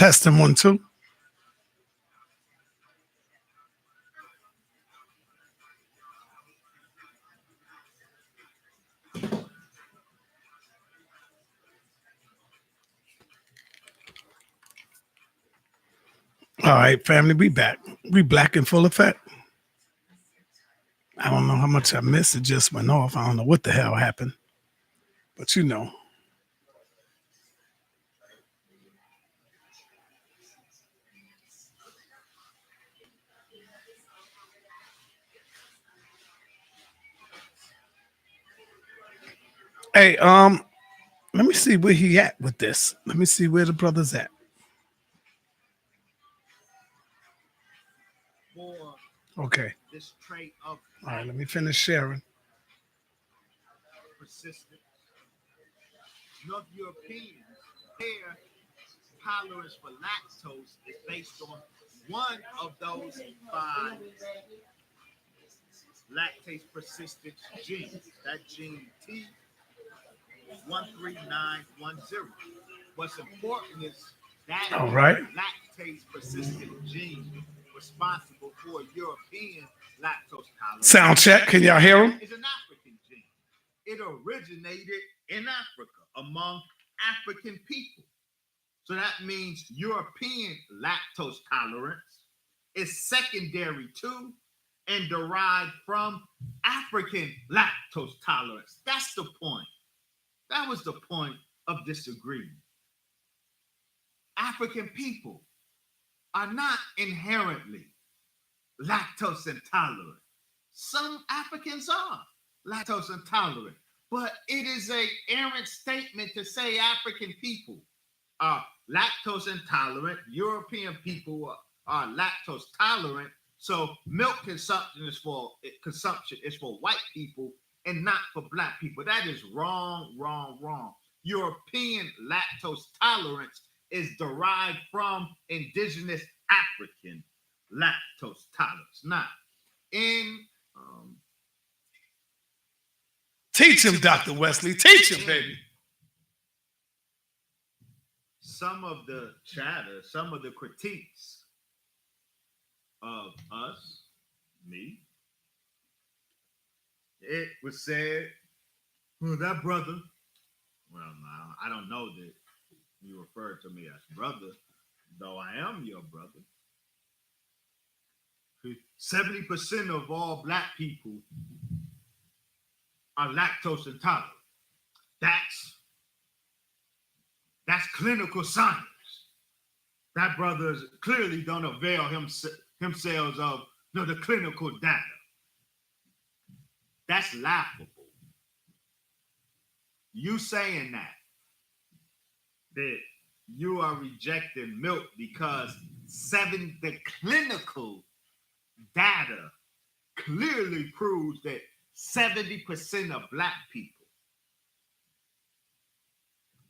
Testing one, two. All right, family, we back. We black in full effect. I don't know how much I missed. It just went off. I don't know what the hell happened. But you know. Hey, let me see where he at with this. Let me see where the brother's at. Okay. This trait of all right, let me finish sharing. Persistence. North Europeans, their tolerance for lactose is based on one of those five lactase persistence genes. That gene T13910. What's important is that all right. Lactase persistent gene responsible for European lactose tolerance. Sound check. Can y'all hear him? It's an African gene. It originated in Africa among African people. So that means European lactose tolerance is secondary to and derived from African lactose tolerance. That's the point. That was the point of disagreement. African people are not inherently lactose intolerant. Some Africans are lactose intolerant, but it is an errant statement to say African people are lactose intolerant. European people are lactose tolerant. So milk consumption is for white people and not for black people. That is wrong, wrong, wrong. European lactose tolerance is derived from indigenous African lactose tolerance. Now, in teach him, Dr. Wesley. Teach him, baby. Some of the chatter, some of the critiques of us, me, it was said, well, that brother, well, now, I don't know that you refer to me as brother, though I am your brother. 70% of all black people are lactose intolerant. That's clinical science. That brother clearly don't avail himself of the clinical data. That's laughable. You saying that you are rejecting milk because the clinical data clearly proves that 70% of black people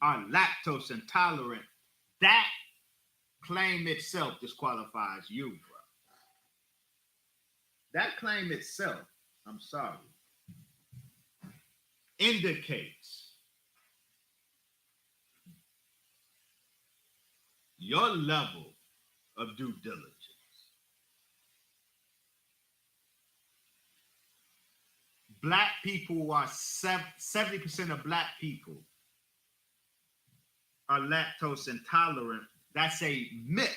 are lactose intolerant. That claim itself disqualifies you, bro. That claim itself, I'm sorry, indicates your level of due diligence. Black people are 70% of black people are lactose intolerant. That's a myth.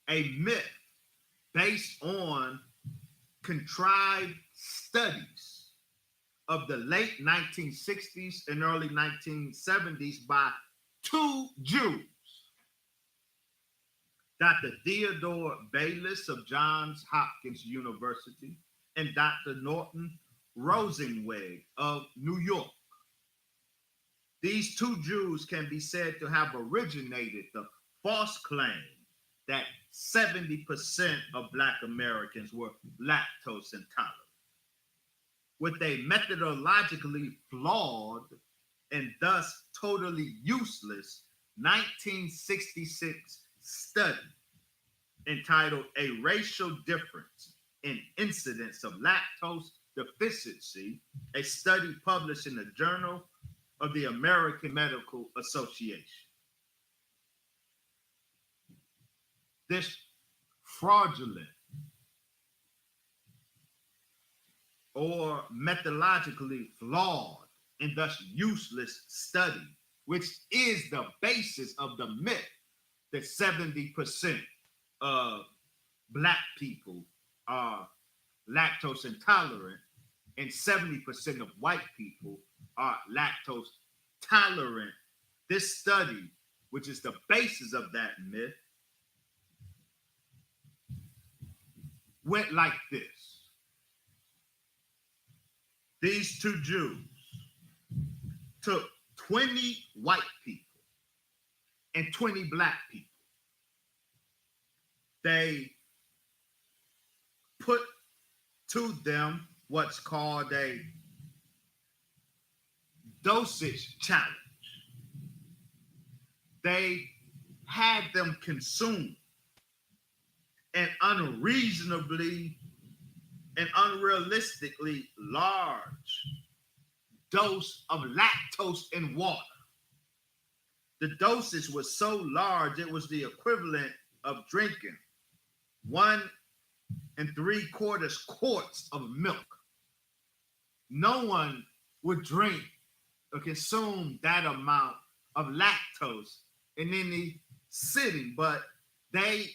A myth based on contrived studies of the late 1960s and early 1970s by two Jews, Dr. Theodore Bayliss of Johns Hopkins University and Dr. Norton Rosenweg of New York. These two Jews can be said to have originated the false claim that 70% of Black Americans were lactose intolerant, with a methodologically flawed and thus totally useless 1966 study entitled A Racial Difference in Incidence of Lactose Deficiency, a study published in the Journal of the American Medical Association. This fraudulent or methodologically flawed and thus useless study, which is the basis of the myth that 70% of Black people are lactose intolerant and 70% of white people are lactose tolerant. This study, which is the basis of that myth, went like this. These two Jews took 20 white people and 20 Black people. They put to them what's called a dosage challenge. They had them consume an unreasonably and unrealistically large dose of lactose in water. The dosage was so large, it was the equivalent of drinking 1 3/4 quarts of milk. No one would drink or consume that amount of lactose in any sitting, but they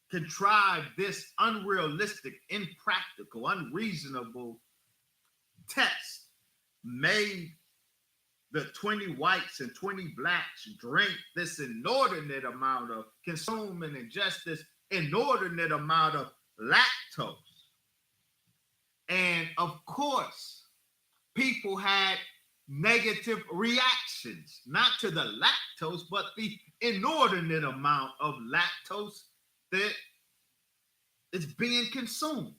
contrived this unrealistic, impractical, unreasonable test, made the 20 whites and 20 Blacks drink this inordinate amount of, consume and ingest this inordinate amount of lactose. And of course, people had negative reactions, not to the lactose, but the inordinate amount of lactose that is being consumed,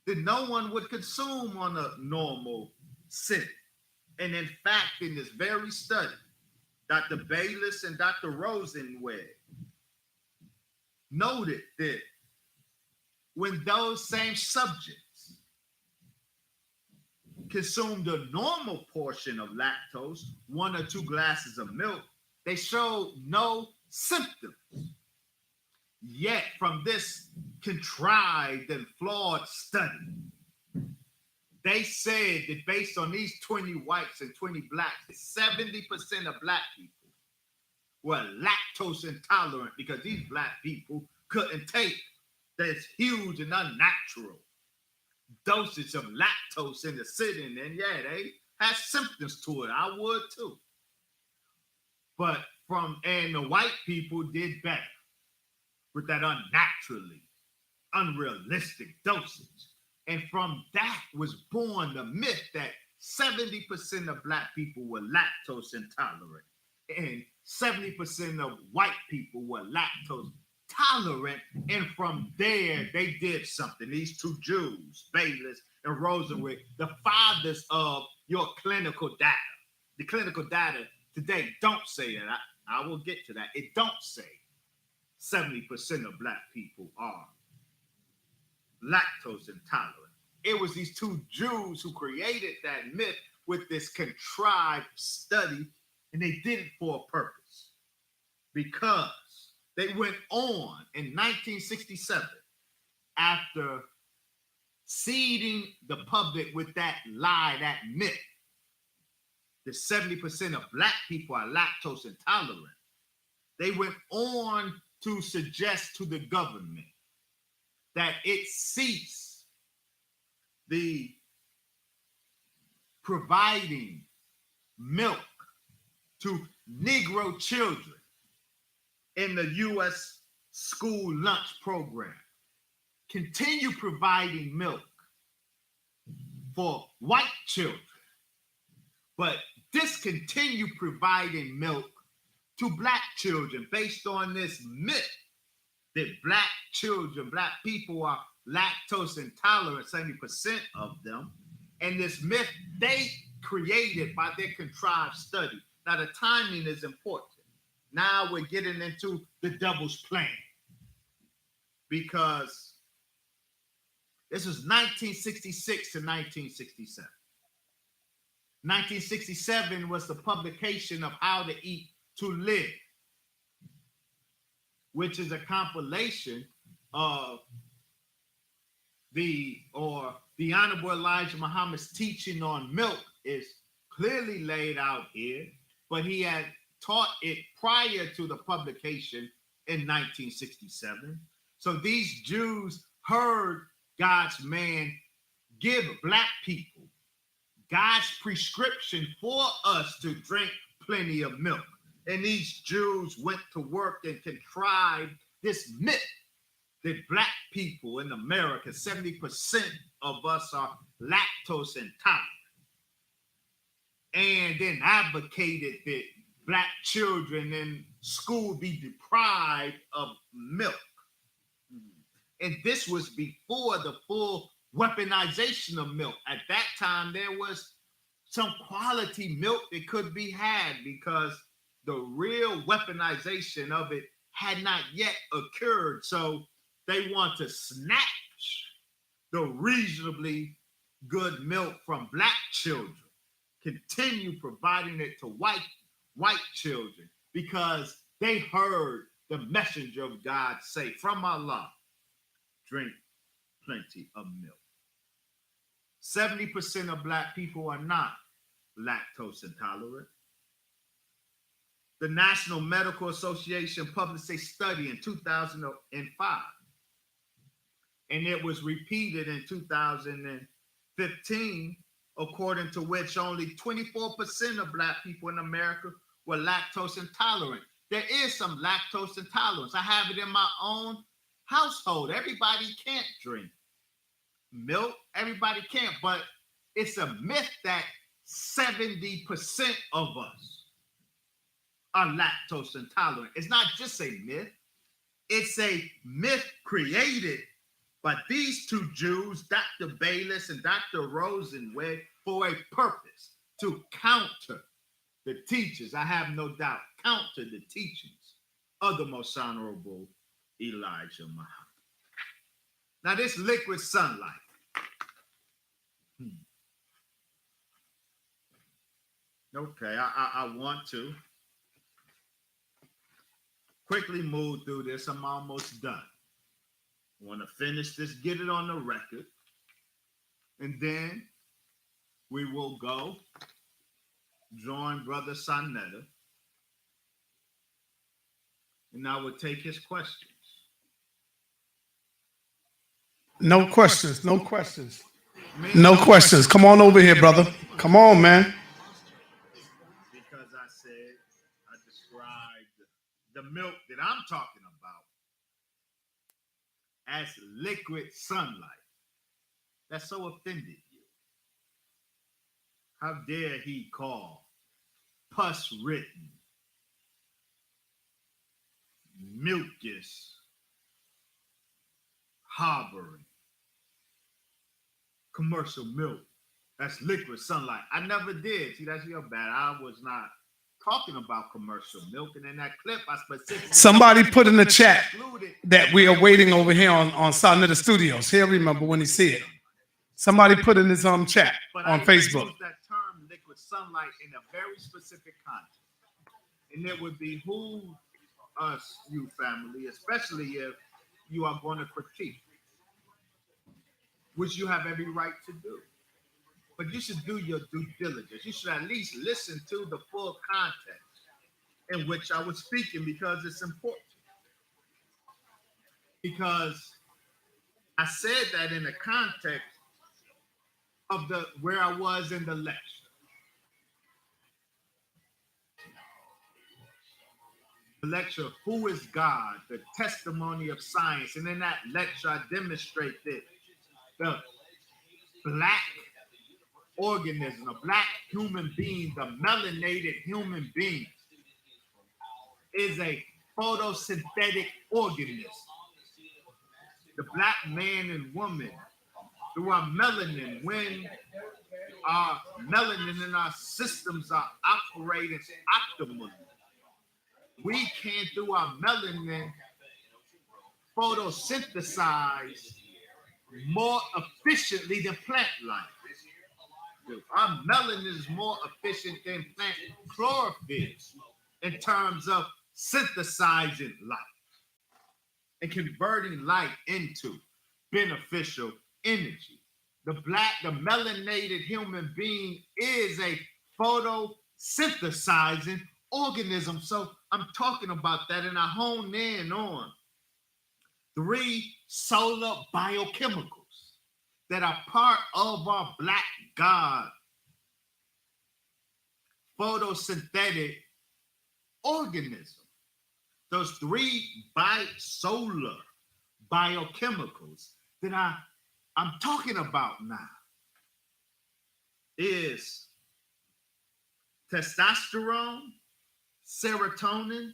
that no one would consume on a normal sitting. And in fact, in this very study, Dr. Bayless and Dr. Rosenweg noted that when those same subjects consumed a normal portion of lactose, 1 or 2 glasses of milk, they showed no symptoms. Yet from this contrived and flawed study, they said that based on these 20 whites and 20 Blacks, 70% of Black people were lactose intolerant because these Black people couldn't take this huge and unnatural dosage of lactose in the sitting. And yeah, they had symptoms to it. I would too. And the white people did better with that unnaturally, unrealistic dosage. And from that was born the myth that 70% of Black people were lactose intolerant and 70% of white people were lactose tolerant. And from there, they did something. These two Jews, Bayless and Rosenweg, the fathers of your clinical data. The clinical data today don't say that. I will get to that. It don't say 70% of Black people are lactose intolerant. It was these two Jews who created that myth with this contrived study, and they did it for a purpose. Because they went on in 1967, after seeding the public with that lie, that myth, that 70% of Black people are lactose intolerant, they went on to suggest to the government that it cease the providing milk to Negro children in the U.S. school lunch program. Continue providing milk for white children, but discontinue providing milk to Black children based on this myth that Black children, Black people are lactose intolerant, 70% of them. And this myth they created by their contrived study. Now, the timing is important. Now we're getting into the devil's plan, because this was 1966 to 1967. 1967 was the publication of How to Eat to Live. which is a compilation of the Honorable Elijah Muhammad's teaching on milk, is clearly laid out here, but he had taught it prior to the publication in 1967. So these Jews heard God's man give black people God's prescription for us to drink plenty of milk. And these Jews went to work and contrived this myth that black people in America, 70% of us are lactose intolerant. And then advocated that black children in school be deprived of milk. And this was before the full weaponization of milk. At that time, there was some quality milk that could be had because the real weaponization of it had not yet occurred. So they want to snatch the reasonably good milk from black children, continue providing it to white children, because they heard the messenger of God say from Allah, drink plenty of milk. 70% of black people are not lactose intolerant. The National Medical Association published a study in 2005, and it was repeated in 2015, according to which only 24% of black people in America were lactose intolerant. There is some lactose intolerance. I have it in my own household. Everybody can't drink milk. Everybody can't, but it's a myth that 70% of us are lactose intolerant. It's not just a myth. It's a myth created by these two Jews, Dr. Bayless and Dr. Rosenweg, for a purpose, to counter the teachers, I have no doubt, counter the teachings of the most honorable Elijah Muhammad. Now, this liquid sunlight. Okay, I want to quickly move through this. I'm almost done. I want to finish this, get it on the record, and then we will go join Brother Sanetta, and I will take his questions. No questions. No questions. No questions. Come on over here, brother. Come on, man. Because I said, I described the milk that I'm talking about as liquid sunlight. That so offended you. How dare he call pus-ridden, mucus harboring commercial milk? That's liquid sunlight. I never did. See, that's your bad. I was not talking about commercial milk. And in that clip, I specifically... Somebody put in the chat that we are waiting over here on Sanetta Studios. He'll remember when he see it. Somebody put in his chat on Facebook. Use that term liquid sunlight in a very specific context. And it would behoove us, you family, especially if you are going to critique, which you have every right to do. But you should do your due diligence. You should at least listen to the full context in which I was speaking, because it's important. Because I said that in the context of where I was in the lecture. The lecture, Who is God? The Testimony of Science. And in that lecture, I demonstrate that the black organism, a black human being, the melanated human being, is a photosynthetic organism. The black man and woman, through our melanin, when our melanin in our systems are operating optimally, we can, through our melanin, photosynthesize more efficiently than plant life. Our melanin is more efficient than plant chlorophyll in terms of synthesizing life. and converting light into beneficial energy. The melanated human being is a photosynthesizing organism. So I'm talking about that, and I hone in on 3 solar biochemicals that are part of our black God photosynthetic organism. Those 3 solar biochemicals that I'm talking about now is testosterone, serotonin,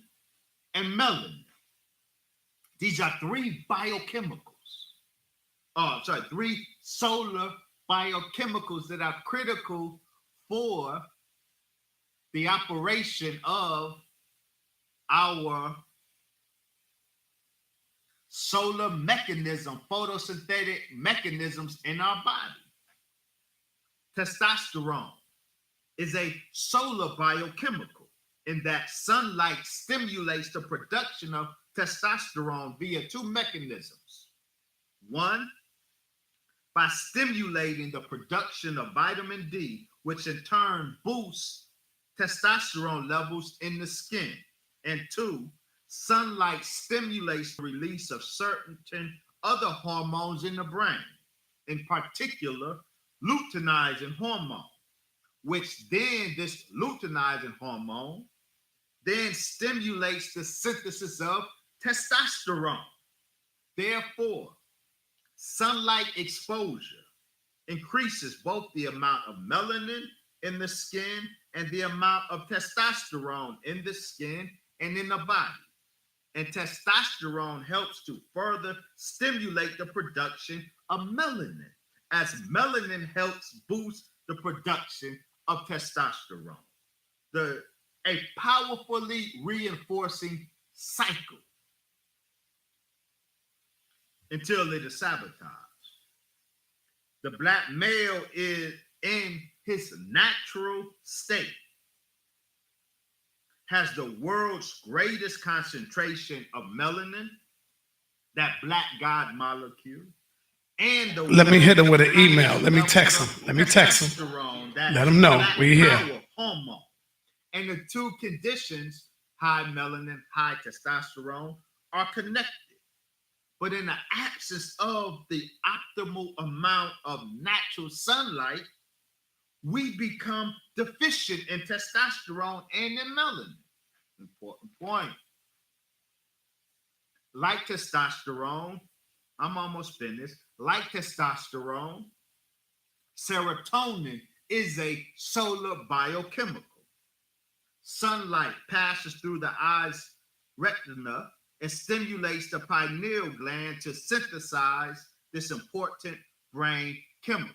and melanin. These are 3 biochemicals. 3 solar biochemicals that are critical for the operation of our solar mechanism, photosynthetic mechanisms in our body. Testosterone is a solar biochemical in that sunlight stimulates the production of testosterone via 2 mechanisms. 1, by stimulating the production of vitamin D, which in turn boosts testosterone levels in the skin. And 2, sunlight stimulates the release of certain other hormones in the brain, in particular, luteinizing hormone, which then this luteinizing hormone then stimulates the synthesis of testosterone. Therefore, sunlight exposure increases both the amount of melanin in the skin and the amount of testosterone in the skin and in the body. And testosterone helps to further stimulate the production of melanin, as melanin helps boost the production of testosterone. A powerfully reinforcing cycle until it is sabotaged. The black male is in his natural state, has the world's greatest concentration of melanin, that black God molecule, and let me hit him with an email. Let me text him. Let him know we're here. Hormone. And the 2 conditions, high melanin, high testosterone, are connected. But in the absence of the optimal amount of natural sunlight, we become deficient in testosterone and in melanin. Important point. Like testosterone, I'm almost finished. Like testosterone, serotonin is a solar biochemical. Sunlight passes through the eye's retina and stimulates the pineal gland to synthesize this important brain chemical.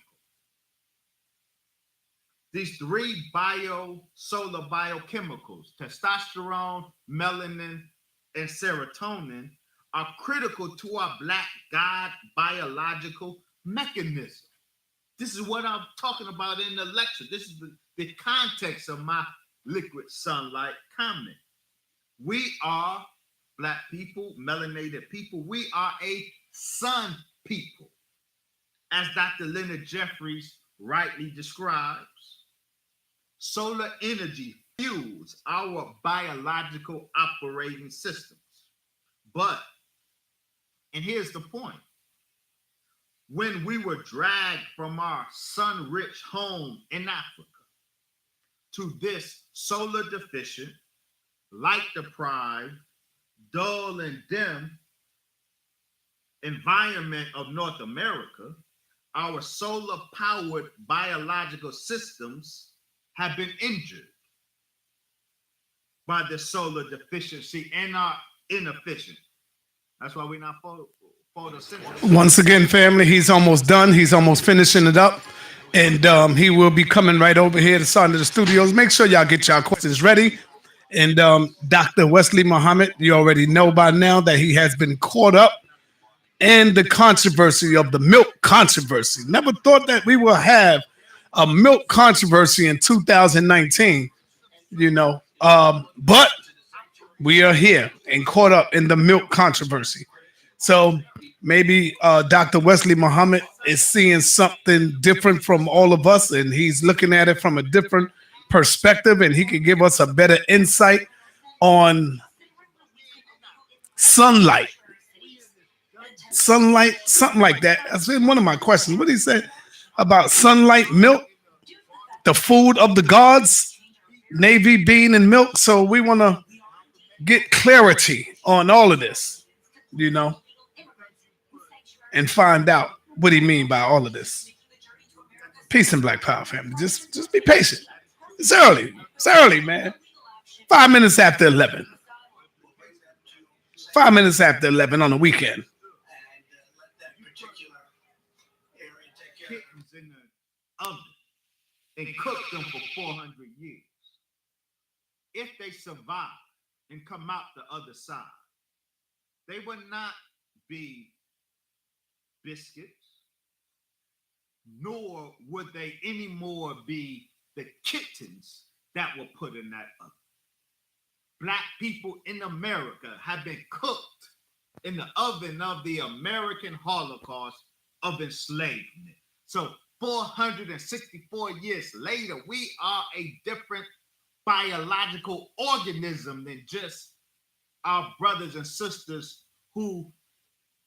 These 3 solar biochemicals, testosterone, melanin, and serotonin, are critical to our black God biological mechanism. This is what I'm talking about in the lecture. This is the context of my liquid sunlight comment. We are black people, melanated people. We are a sun people, as Dr. Leonard Jeffries rightly describes. Solar energy fuels our biological operating systems. But, and here's the point, when we were dragged from our sun-rich home in Africa to this solar deficient, light-deprived, dull and dim environment of North America, our solar-powered biological systems have been injured by the solar deficiency and are inefficient. That's why we're not photosynthesis. Once again, family, he's almost done. He's almost finishing it up. And he will be coming right over here to Son of the Studios. Make sure y'all get y'all questions ready. And Dr. Wesley Muhammad, you already know by now that he has been caught up in the controversy of the milk controversy. Never thought that we will have a milk controversy in 2019, but we are here and caught up in the milk controversy. So maybe Dr. Wesley Muhammad is seeing something different from all of us, and he's looking at it from a different perspective, and he can give us a better insight on sunlight, sunlight, something like that. That's been one of my questions. What did he say about sunlight, milk, the food of the gods, navy bean and milk? So we want to get clarity on all of this, you know, and find out what he mean by all of this. Peace and Black Power, family. Just be patient. It's early. It's early, man. 5 minutes after 11. 5 minutes after 11 on the weekend. Kittens in the oven and cook them for 400 years. If they survive and come out the other side, they would not be biscuits, nor would they anymore be the kittens that were put in that oven. Black people in America have been cooked in the oven of the American Holocaust of enslavement. So 464 years later, we are a different biological organism than just our brothers and sisters who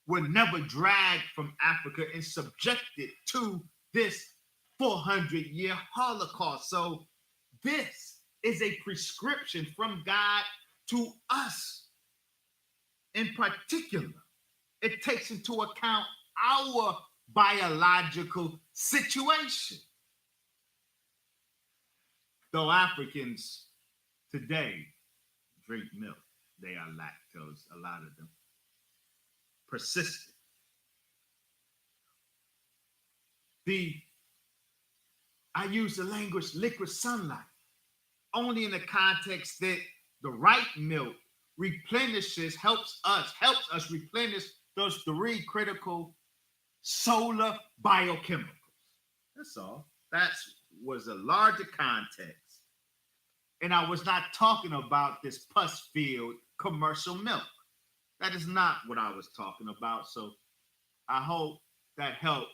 were never dragged from Africa and subjected to this 400-year Holocaust. So this is a prescription from God to us in particular. It takes into account our biological situation. Though Africans today drink milk, they are lactose, a lot of them. Persistent. I use the language liquid sunlight only in the context that the right milk helps us replenish those three critical solar biochemicals. That's all. That was a larger context. And I was not talking about this pus-filled commercial milk. That is not what I was talking about. So I hope that helps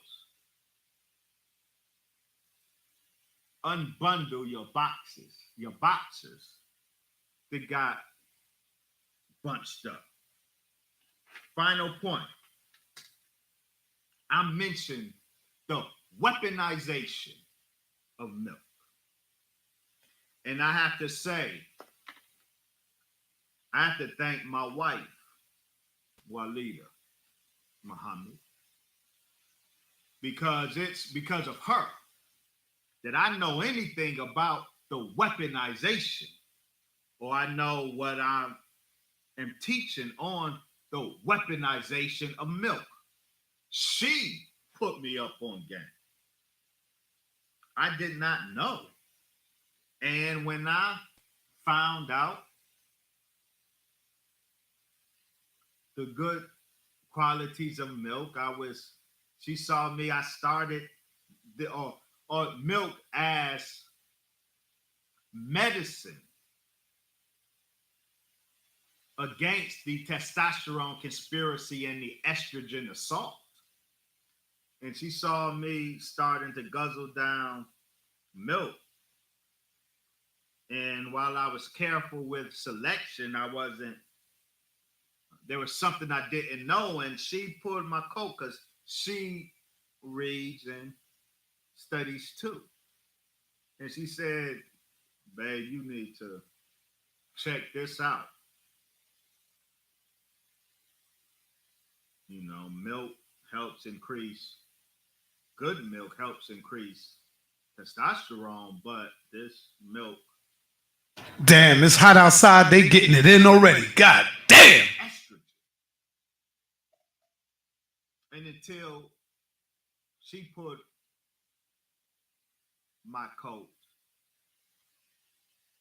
unbundle your boxes that got bunched up. Final point. I mentioned the weaponization of milk. And I have to say, I have to thank my wife, Walida Muhammad, because it's because of her that I know anything about the weaponization, or I know what I am teaching on the weaponization of milk. She put me up on game. I did not know. And when I found out the good qualities of milk, she saw me, I started or milk as medicine against the testosterone conspiracy and the estrogen assault. And she saw me starting to guzzle down milk. And while I was careful with selection, there was something I didn't know. And she pulled my coat because she reads and studies too. And she said, babe, you need to check this out. You know, milk helps increase, good milk helps increase testosterone, but this milk. Damn, it's hot outside. They getting it in already. God damn. Estrogen. And until she put my coat,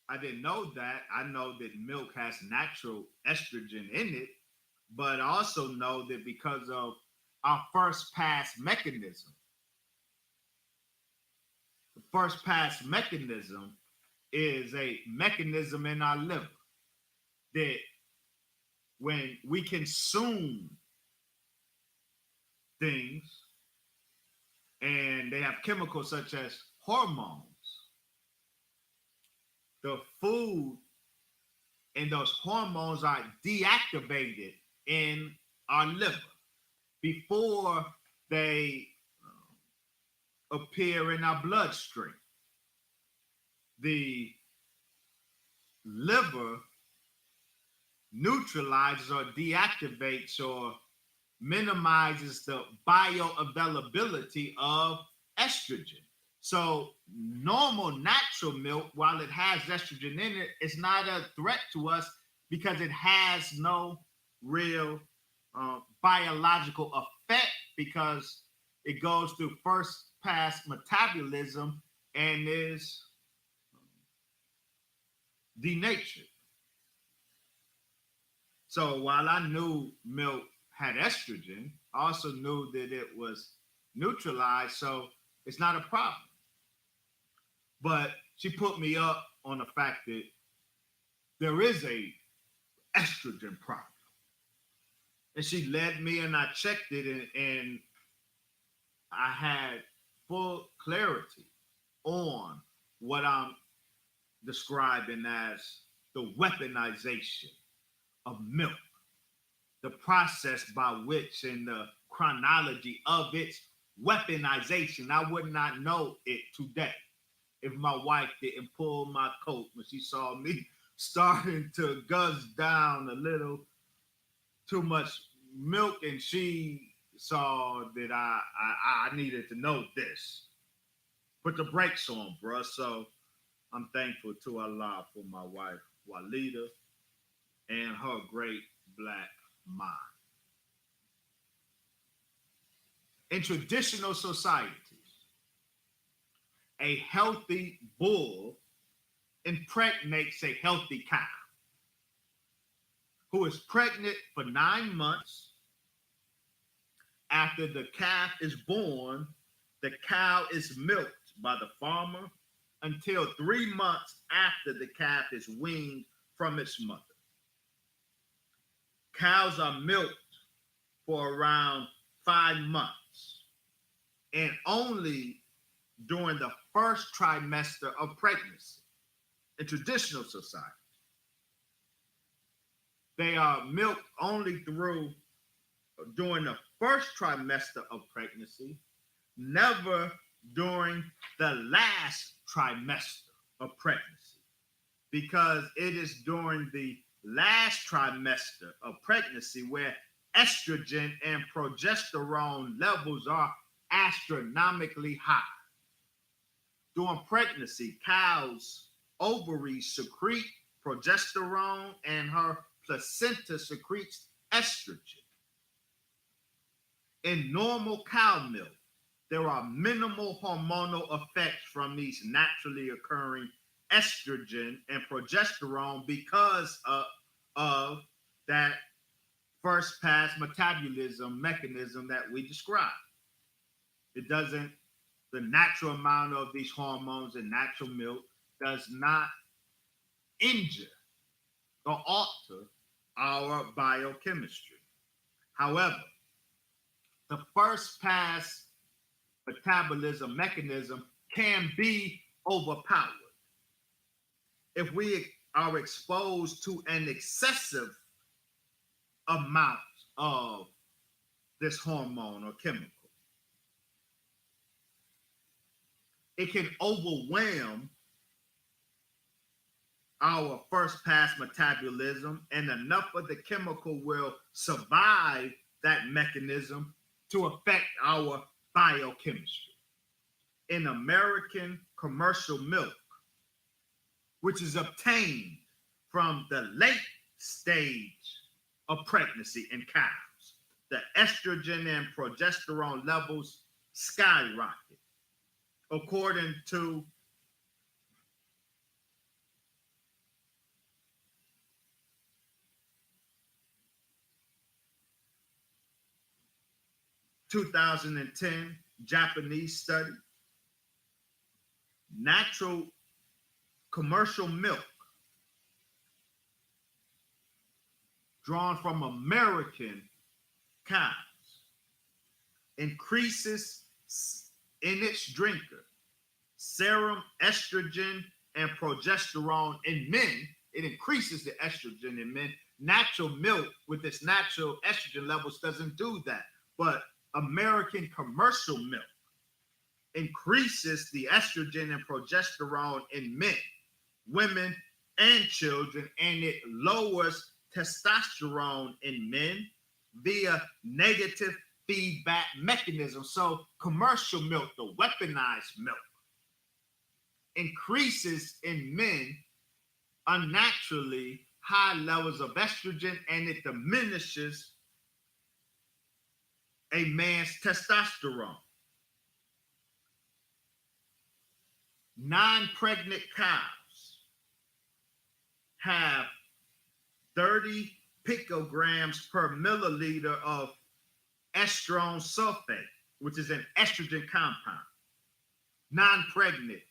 I didn't know that. I know that milk has natural estrogen in it, but I also know that because of our first pass mechanism, the first pass mechanism is a mechanism in our liver that when we consume things, and they have chemicals such as hormones. The food and those hormones are deactivated in our liver before they appear in our bloodstream. The liver neutralizes or deactivates or minimizes the bioavailability of estrogen. So normal natural milk, while it has estrogen in it, is not a threat to us because it has no real biological effect because it goes through first pass metabolism and is denatured. So while I knew milk had estrogen, I also knew that it was neutralized, so it's not a problem. But she put me up on the fact that there is a estrogen problem. And she led me and I checked it and I had full clarity on what I'm describing as the weaponization of milk, the process by which and the chronology of its weaponization. I would not know it today if my wife didn't pull my coat when she saw me starting to guzz down a little too much milk, and she saw that I needed to know this. Put the brakes on, bruh. So I'm thankful to Allah for my wife, Walida, and her great black mind. In traditional societies, a healthy bull impregnates a healthy cow who is pregnant for 9 months. After the calf is born, the cow is milked by the farmer until 3 months after the calf is weaned from its mother. Cows are milked for around 5 months and only during the first trimester of pregnancy. In traditional society, they are milked only during the first trimester of pregnancy, never during the last trimester of pregnancy, because it is during the last trimester of pregnancy where estrogen and progesterone levels are astronomically high. During pregnancy, cows' ovaries secrete progesterone and her placenta secretes estrogen. In normal cow milk, there are minimal hormonal effects from these naturally occurring estrogen and progesterone because of that first pass metabolism mechanism that we described. The natural amount of these hormones in natural milk does not injure or alter our biochemistry. However, the first pass metabolism mechanism can be overpowered if we are exposed to an excessive amount of this hormone or chemical. It can overwhelm our first pass metabolism, and enough of the chemical will survive that mechanism to affect our biochemistry. In American commercial milk, which is obtained from the late stage of pregnancy in cows, the estrogen and progesterone levels skyrocket. According to a 2010 Japanese study, natural commercial milk drawn from American cows increases in its drinker serum estrogen and progesterone in men. It increases the estrogen in men. Natural milk with its natural estrogen levels doesn't do that. But American commercial milk increases the estrogen and progesterone in men, women, and children, and it lowers testosterone in men via negative feedback mechanism. So commercial milk, the weaponized milk, increases in men unnaturally high levels of estrogen, and it diminishes a man's testosterone. Non-pregnant cows have 30 picograms per milliliter of estrone sulfate, which is an estrogen compound. Non-pregnant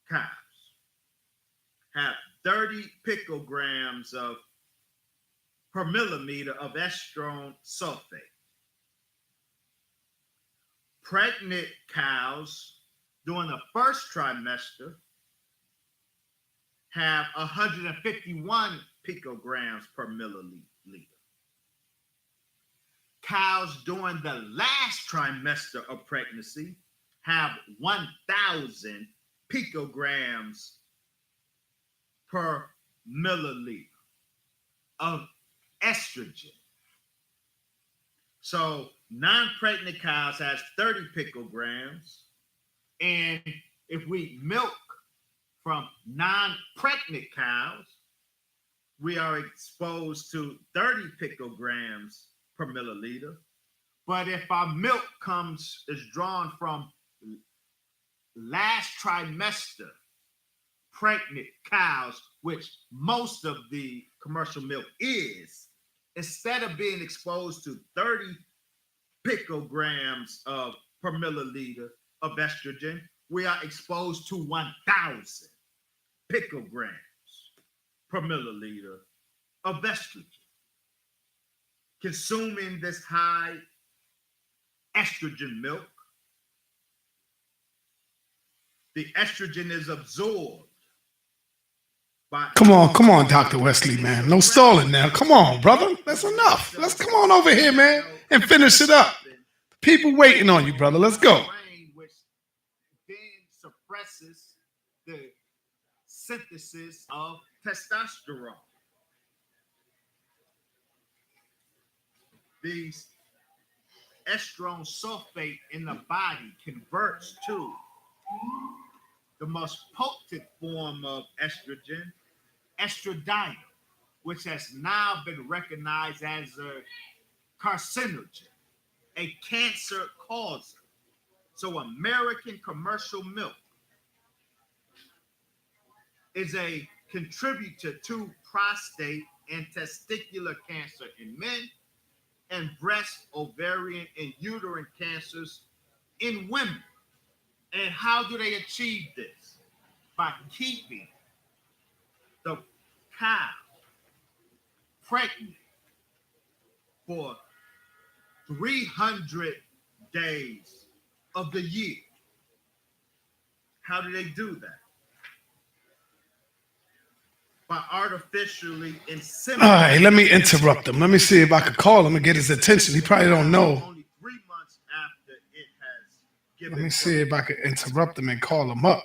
cows have 30 picograms per milliliter of estrone sulfate. Pregnant cows during the first trimester have 151 picograms per milliliter. Cows during the last trimester of pregnancy have 1,000 picograms per milliliter of estrogen. So non-pregnant cows has 30 picograms, and if we milk from non-pregnant cows, we are exposed to 30 picograms per milliliter. But if our milk is drawn from last trimester pregnant cows, which most of the commercial milk is, instead of being exposed to 30 picograms per milliliter of estrogen, we are exposed to 1,000 picograms per milliliter of estrogen. Consuming this high estrogen milk, the estrogen is absorbed. Come on, Dr. Wesley, man. No stalling now. Come on, brother. That's enough. Let's come on over here, man, and finish it up. People waiting on you, brother. Let's go. Which then suppresses the synthesis of testosterone. These estrone sulfate in the body converts to the most potent form of estrogen, estradiol, which has now been recognized as a carcinogen, a cancer causer. So American commercial milk is a contributor to prostate and testicular cancer in men, and breast, ovarian, and uterine cancers in women. And how do they achieve this? By keeping the cow pregnant for 300 days of the year. How do they do that? By artificially inseminating. All right, let me interrupt him. Let me see if I can call him and get his attention. He probably don't know. Only 3 months after it has given. Let me see if I can interrupt him and call him up.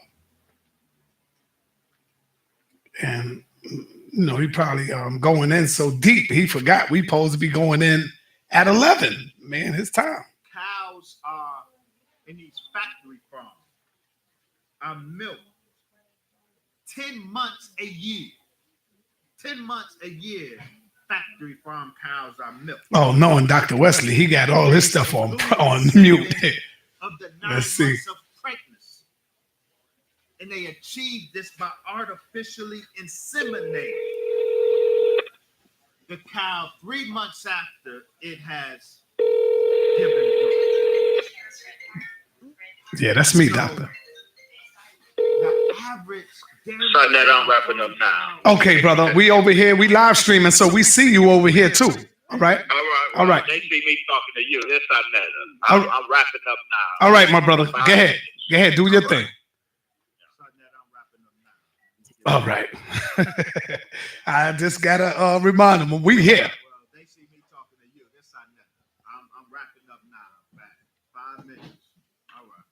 And he probably going in so deep he forgot we supposed to be going in at 11. Man, his time. Cows are in these factory farms are milked 10 months a year. 10 months a year, factory farm cows are milked. Oh, knowing Dr. Wesley, he got all his stuff on mute. Of the 9 Let's see. months of pregnancy. And they achieve this by artificially inseminating the cow 3 months after it has given birth. Yeah, that's me, doctor. The average Son, that I'm wrapping up now. Okay, brother. We over here. We live streaming, so we see you over here too. All right. All right. All right. They see me talking to you. This or that. All- I'm wrapping up now. All right, my brother. Go 5 ahead. minutes. Go ahead. Do your thing. Sonnet, I'm wrapping up now. All right. I just gotta remind them we here. Well, they see me talking to you. This I know. I'm wrapping up now. Back 5 minutes. All right.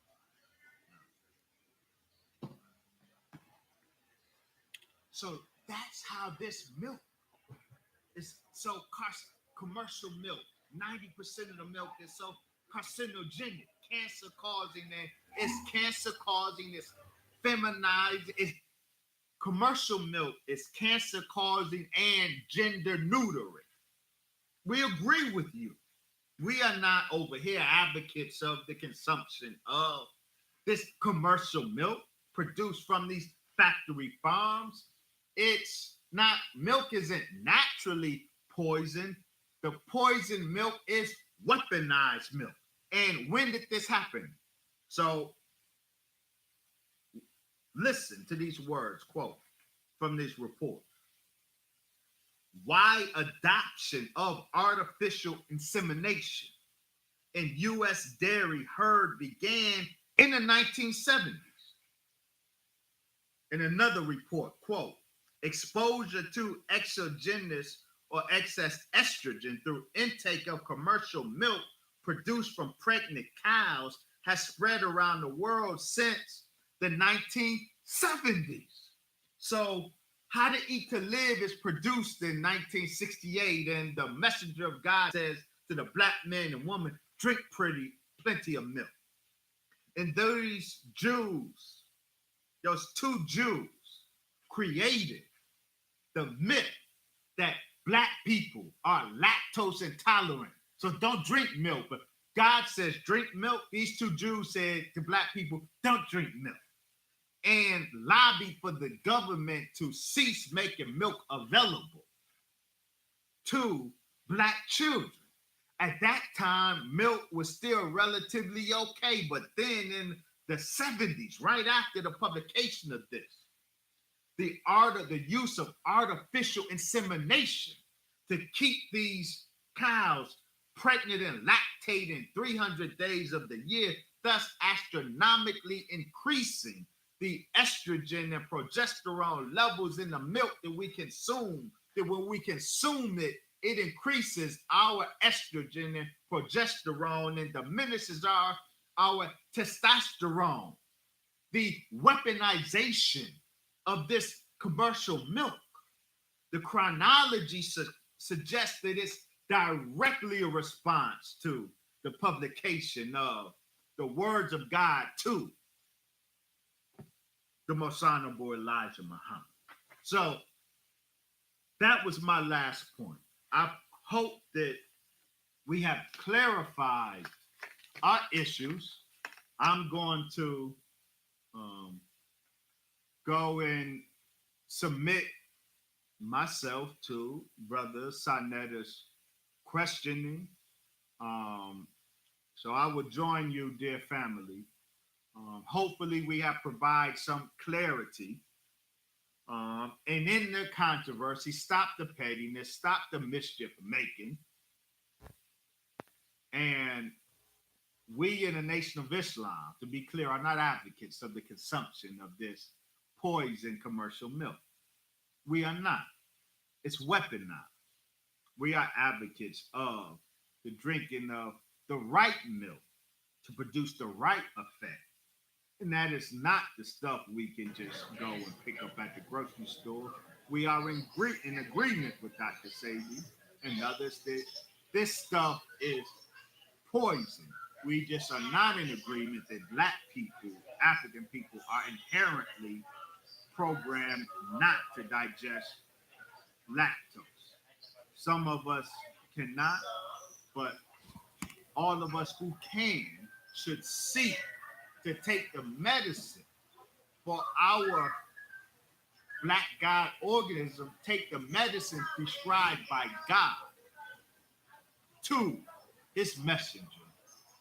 So that's how this milk is so commercial milk. 90% of the milk is so carcinogenic, cancer causing. It's cancer causing. It's feminized. It's commercial milk is cancer causing and gender neutering. We agree with you. We are not over here advocates of the consumption of this commercial milk produced from these factory farms. It's not, milk isn't naturally poison. The poison milk is weaponized milk. And when did this happen? So listen to these words, quote, from this report. Why adoption of artificial insemination in U.S. dairy herd began in the 1970s. In another report, quote, exposure to exogenous or excess estrogen through intake of commercial milk produced from pregnant cows has spread around the world since the 1970s. So How to Eat to Live is produced in 1968, and the messenger of God says to the black man and woman, drink plenty of milk. And those Jews, those two Jews, created the myth that black people are lactose intolerant. So don't drink milk. But God says drink milk. These two Jews said to black people, don't drink milk. And lobbied for the government to cease making milk available to black children. At that time, milk was still relatively okay, but then in the 70s, right after the publication of this, the use of artificial insemination to keep these cows pregnant and lactating 300 days of the year, thus astronomically increasing the estrogen and progesterone levels in the milk that we consume, that when we consume it, it increases our estrogen and progesterone and diminishes our testosterone. The weaponization of this commercial milk, the chronology suggests that it's directly a response to the publication of the words of God to the most honorable Elijah Muhammad. So that was my last point. I hope that we have clarified our issues. I'm going to go and submit myself to Brother Sanetta's questioning. So I will join you, dear family. Hopefully we have provided some clarity. And in the controversy, stop the pettiness, stop the mischief making. And we in the Nation of Islam, to be clear, are not advocates of the consumption of this poison commercial milk. We are not. It's weaponized. We are advocates of the drinking of the right milk to produce the right effect. And that is not the stuff we can just go and pick up at the grocery store. We are in agreement with Dr. Sadie and others that this stuff is poison. We just are not in agreement that black people, African people, are inherently programmed not to digest lactose. Some of us cannot, but all of us who can should seek to take the medicine for our black God organism, take the medicine prescribed by God to his messenger,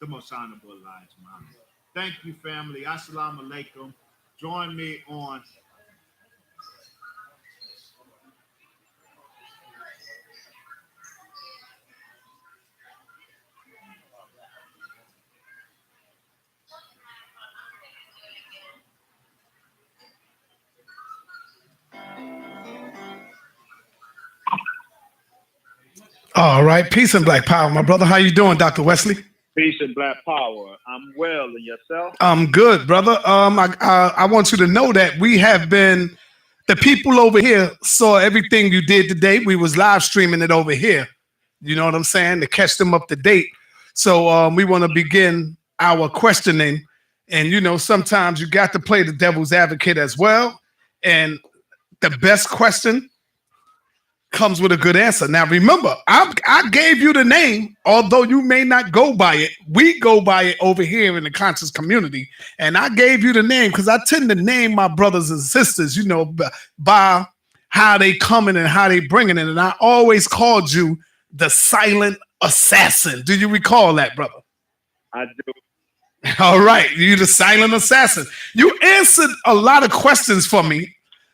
the most honorable Elijah Muhammad. Thank you, family. Assalamu alaikum. Join me on All right. Peace and black power, my brother. How you doing, Dr. Wesley? Peace and black power. I'm well, and yourself? I'm good, brother. I want you to know that we have been, the people over here saw everything you did today. We was live streaming it over here. You know what I'm saying? To catch them up to date. So we want to begin our questioning. And, you know, sometimes you got to play the devil's advocate as well. And the best question comes with a good answer. Now, remember, I gave you the name, although you may not go by it. We go by it over here in the conscious community. And I gave you the name because I tend to name my brothers and sisters, you know, by how they coming and how they bringing it. And I always called you the silent assassin. Do you recall that, brother? I do. All right. You the silent assassin. You answered a lot of questions for me,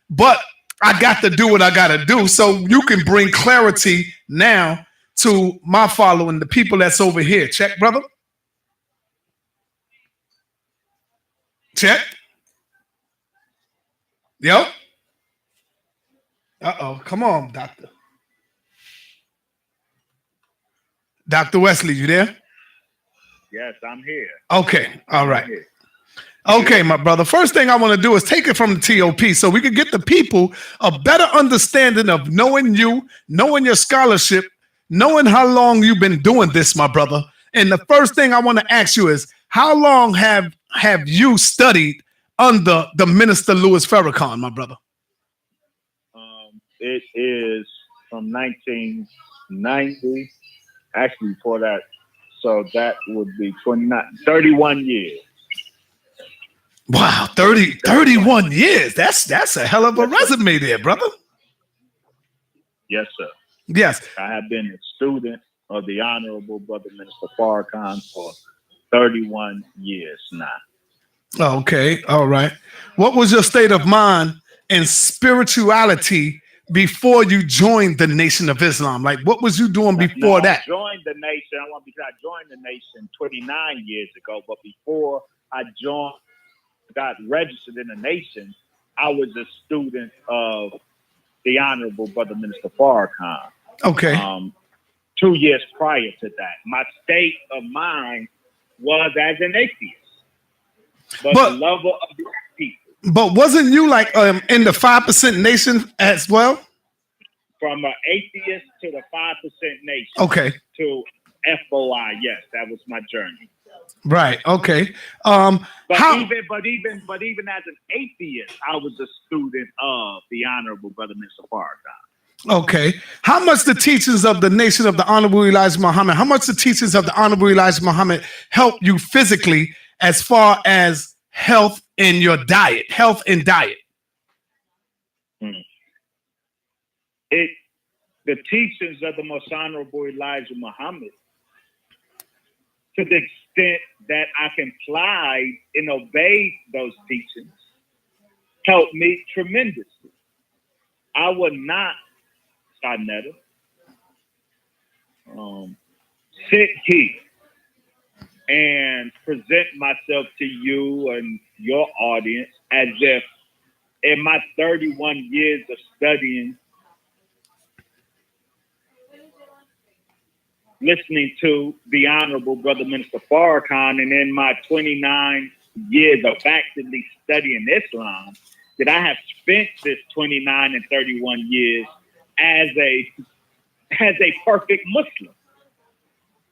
but I got to do what I got to do so you can bring clarity now to my following, the people that's over here. Check, brother. Check. Yo. Uh-oh. Come on, doctor. Dr. Wesley, you there? Yes, I'm here. Okay. All right. Okay, my brother. First thing I want to do is take it from the TOP so we can get the people a better understanding of knowing you, knowing your scholarship, knowing how long you've been doing this, my brother. And the first thing I want to ask you is, how long have you studied under the Minister Louis Farrakhan, my brother? It is from 1990. Actually, before that, so that would be 31 years. Wow, 31 years. That's a hell of a resume there, brother. Yes, sir. Yes. I have been a student of the Honorable Brother Minister Farrakhan for 31 years now. Okay, all right. What was your state of mind and spirituality before you joined the Nation of Islam? Like, what was you doing before that? I joined the nation. I joined the nation 29 years ago, but before I got registered in the nation, I was a student of the Honorable Brother Minister Farrakhan. Okay. 2 years prior to that, my state of mind was as an atheist, but a lover of black people. But wasn't you like in the 5% nation as well? From an atheist to the 5% nation. Okay. To FOI, yes, that was my journey. Right. Okay. But even as an atheist, I was a student of the Honorable Brother Minister Farrakhan. Okay. How much the teachings of the Nation of the Honorable Elijah Muhammad, how much the teachings of the Honorable Elijah Muhammad help you physically as far as health in your diet, health and diet? The teachings of the Most Honorable Elijah Muhammad, to the extent that I complied and obeyed those teachings, helped me tremendously. I would not, Sarnetta, sit here and present myself to you and your audience as if in my 31 years of studying, listening to the Honorable Brother Minister Farrakhan, and in my 29 years of actively studying Islam, that I have spent this 29 and 31 years as a perfect Muslim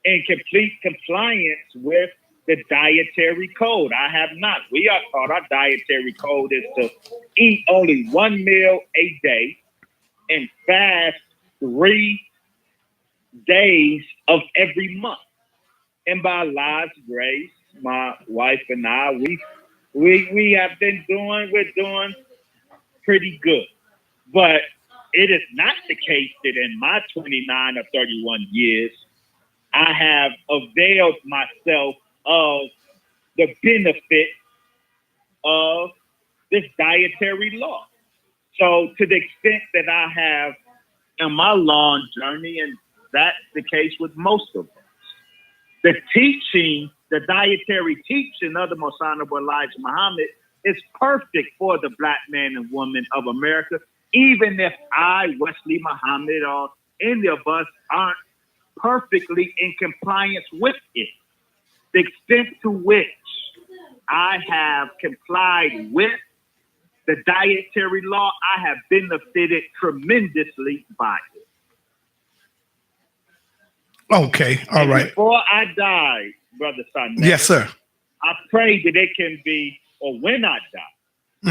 in complete compliance with the dietary code. I have not. We are taught our dietary code is to eat only one meal a day and fast 3 days of every month. And by Allah's grace, my wife and I, we have been we're doing pretty good. But it is not the case that in my 29 or 31 years, I have availed myself of the benefit of this dietary law. So to the extent that I have in my long journey, and that's the case with most of us, the teaching, the dietary teaching of the Most Honorable Elijah Muhammad is perfect for the black man and woman of America, even if I, Wesley Muhammad, or any of us aren't perfectly in compliance with it. The extent to which I have complied with the dietary law, I have benefited tremendously by it. Okay, all and right. Before I die, Brother Son, Yes, sir. I pray that it can be, or when I die,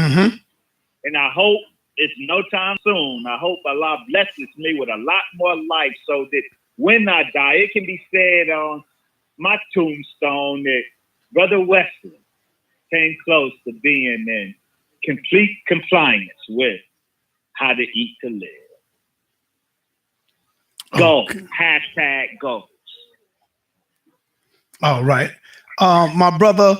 Mm-hmm. and I hope it's no time soon. I hope Allah blesses me with a lot more life so that when I die, it can be said on my tombstone that Brother Wesley came close to being in complete compliance with how to eat to live. Goals. Okay. Hashtag goals. All right. My brother,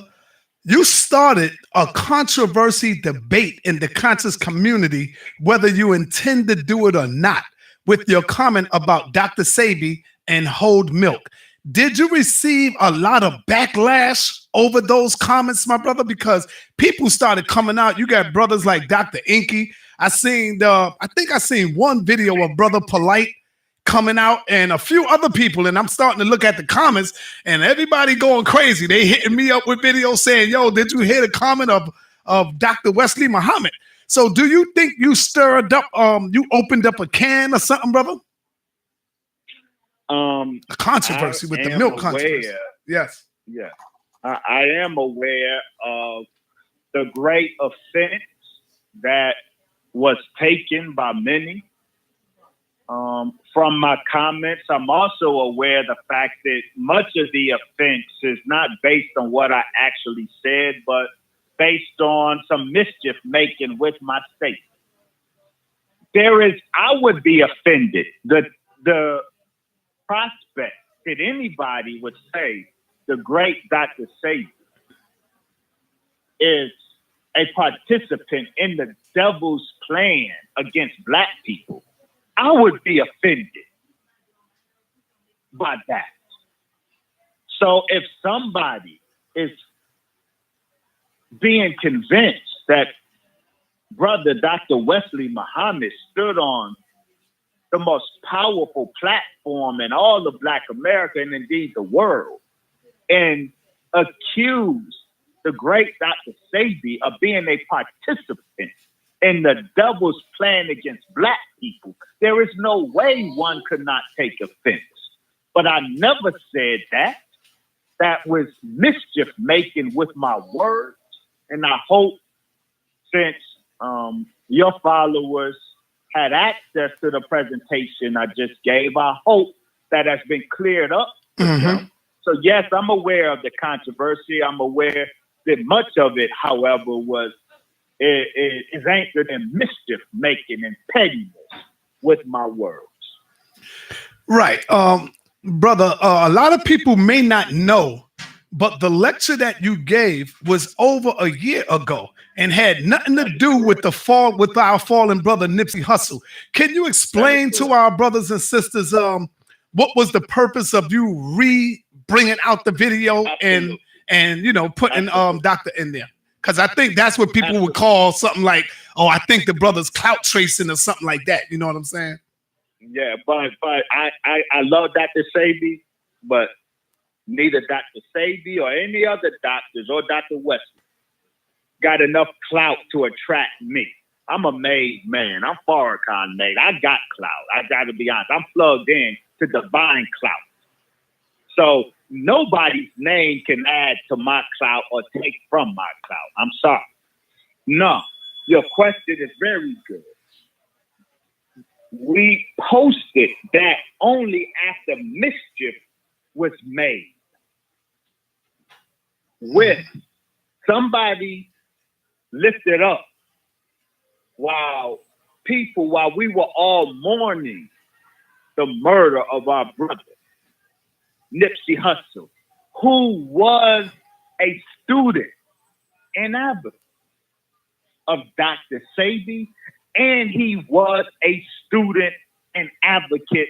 you started a controversy debate in the conscious community, whether you intend to do it or not, with your comment about Dr. Sebi and Hold Milk. Did you receive a lot of backlash over those comments, my brother? Because people started coming out. You got brothers like Dr. Inky. I think I seen one video of Brother Polight coming out and a few other people, and I'm starting to look at the comments and everybody going crazy. They hitting me up with videos saying, yo, did you hear the comment of Dr. Wesley Muhammad? So do you think you stirred up, you opened up a can or something, brother? A controversy with the milk controversy. Yes. Yeah. I am aware of the great offense that was taken by many. From my comments, I'm also aware of the fact that much of the offense is not based on what I actually said, but based on some mischief making with my statement. I would be offended. The prospect that anybody would say the great Dr. Sebi is a participant in the devil's plan against Black people. I would be offended by that. So if somebody is being convinced that Brother Dr. Wesley Muhammad stood on the most powerful platform in all of Black America and indeed the world and accused the great Dr. Sebi of being a participant in the devil's plan against Black people, there is no way one could not take offense. But I never said that. That was mischief making with my words. And I hope since your followers had access to the presentation I just gave, I hope that has been cleared up. Mm-hmm. So yes, I'm aware of the controversy. I'm aware that much of it, however, is anchored in mischief making and pettiness with my words. Right. Brother, a lot of people may not know, but the lecture that you gave was over a year ago and had nothing to do with our fallen brother Nipsey Hussle. Can you explain to our brothers and sisters what was the purpose of you bringing out the video and putting Doctor in there? Because I think that's what people would call something like, oh, I think the brother's clout tracing or something like that. You know what I'm saying? Yeah, but I love Dr. Sebi, but neither Dr. Sebi or any other doctors or Dr. Wesley got enough clout to attract me. I'm a made man. I'm Farrakhan made. I got clout. I got to be honest. I'm plugged in to divine clout. So nobody's name can add to my clout or take from my clout. I'm sorry. No, your question is very good. We posted that only after mischief was made. With somebody lifted up while we were all mourning the murder of our brother, Nipsey Hussle, who was a student and advocate of Dr. Sebi, and he was a student and advocate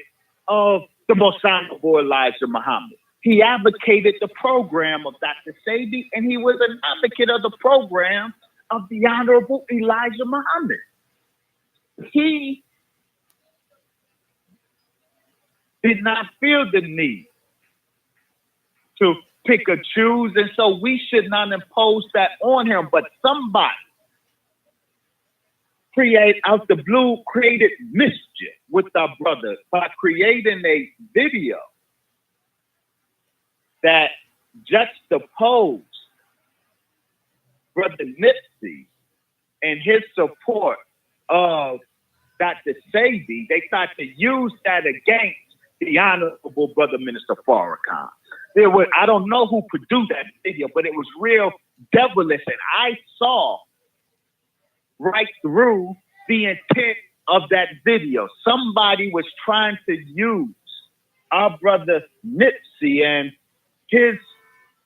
of the most honorable Elijah Muhammad. He advocated the program of Dr. Sebi, and he was an advocate of the program of the honorable Elijah Muhammad. He did not feel the need to pick or choose, and so we should not impose that on him. But somebody out the blue created mischief with our brother by creating a video that juxtaposed Brother Nipsey and his support of Dr. Sadie. They thought to use that against the Honorable Brother Minister Farrakhan. I don't know who produced that video, but it was real devilish, and I saw right through the intent of that video. Somebody was trying to use our brother Nipsey and his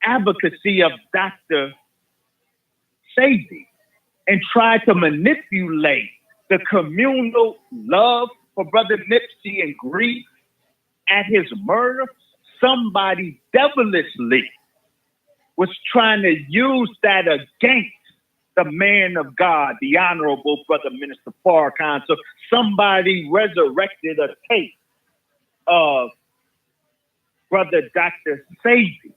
advocacy of Dr. Sadie and try to manipulate the communal love for Brother Nipsey and grief at his murder. Somebody devilishly was trying to use that against the man of God, the Honorable Brother Minister Farrakhan. So somebody resurrected a tape of Brother Dr. Sadie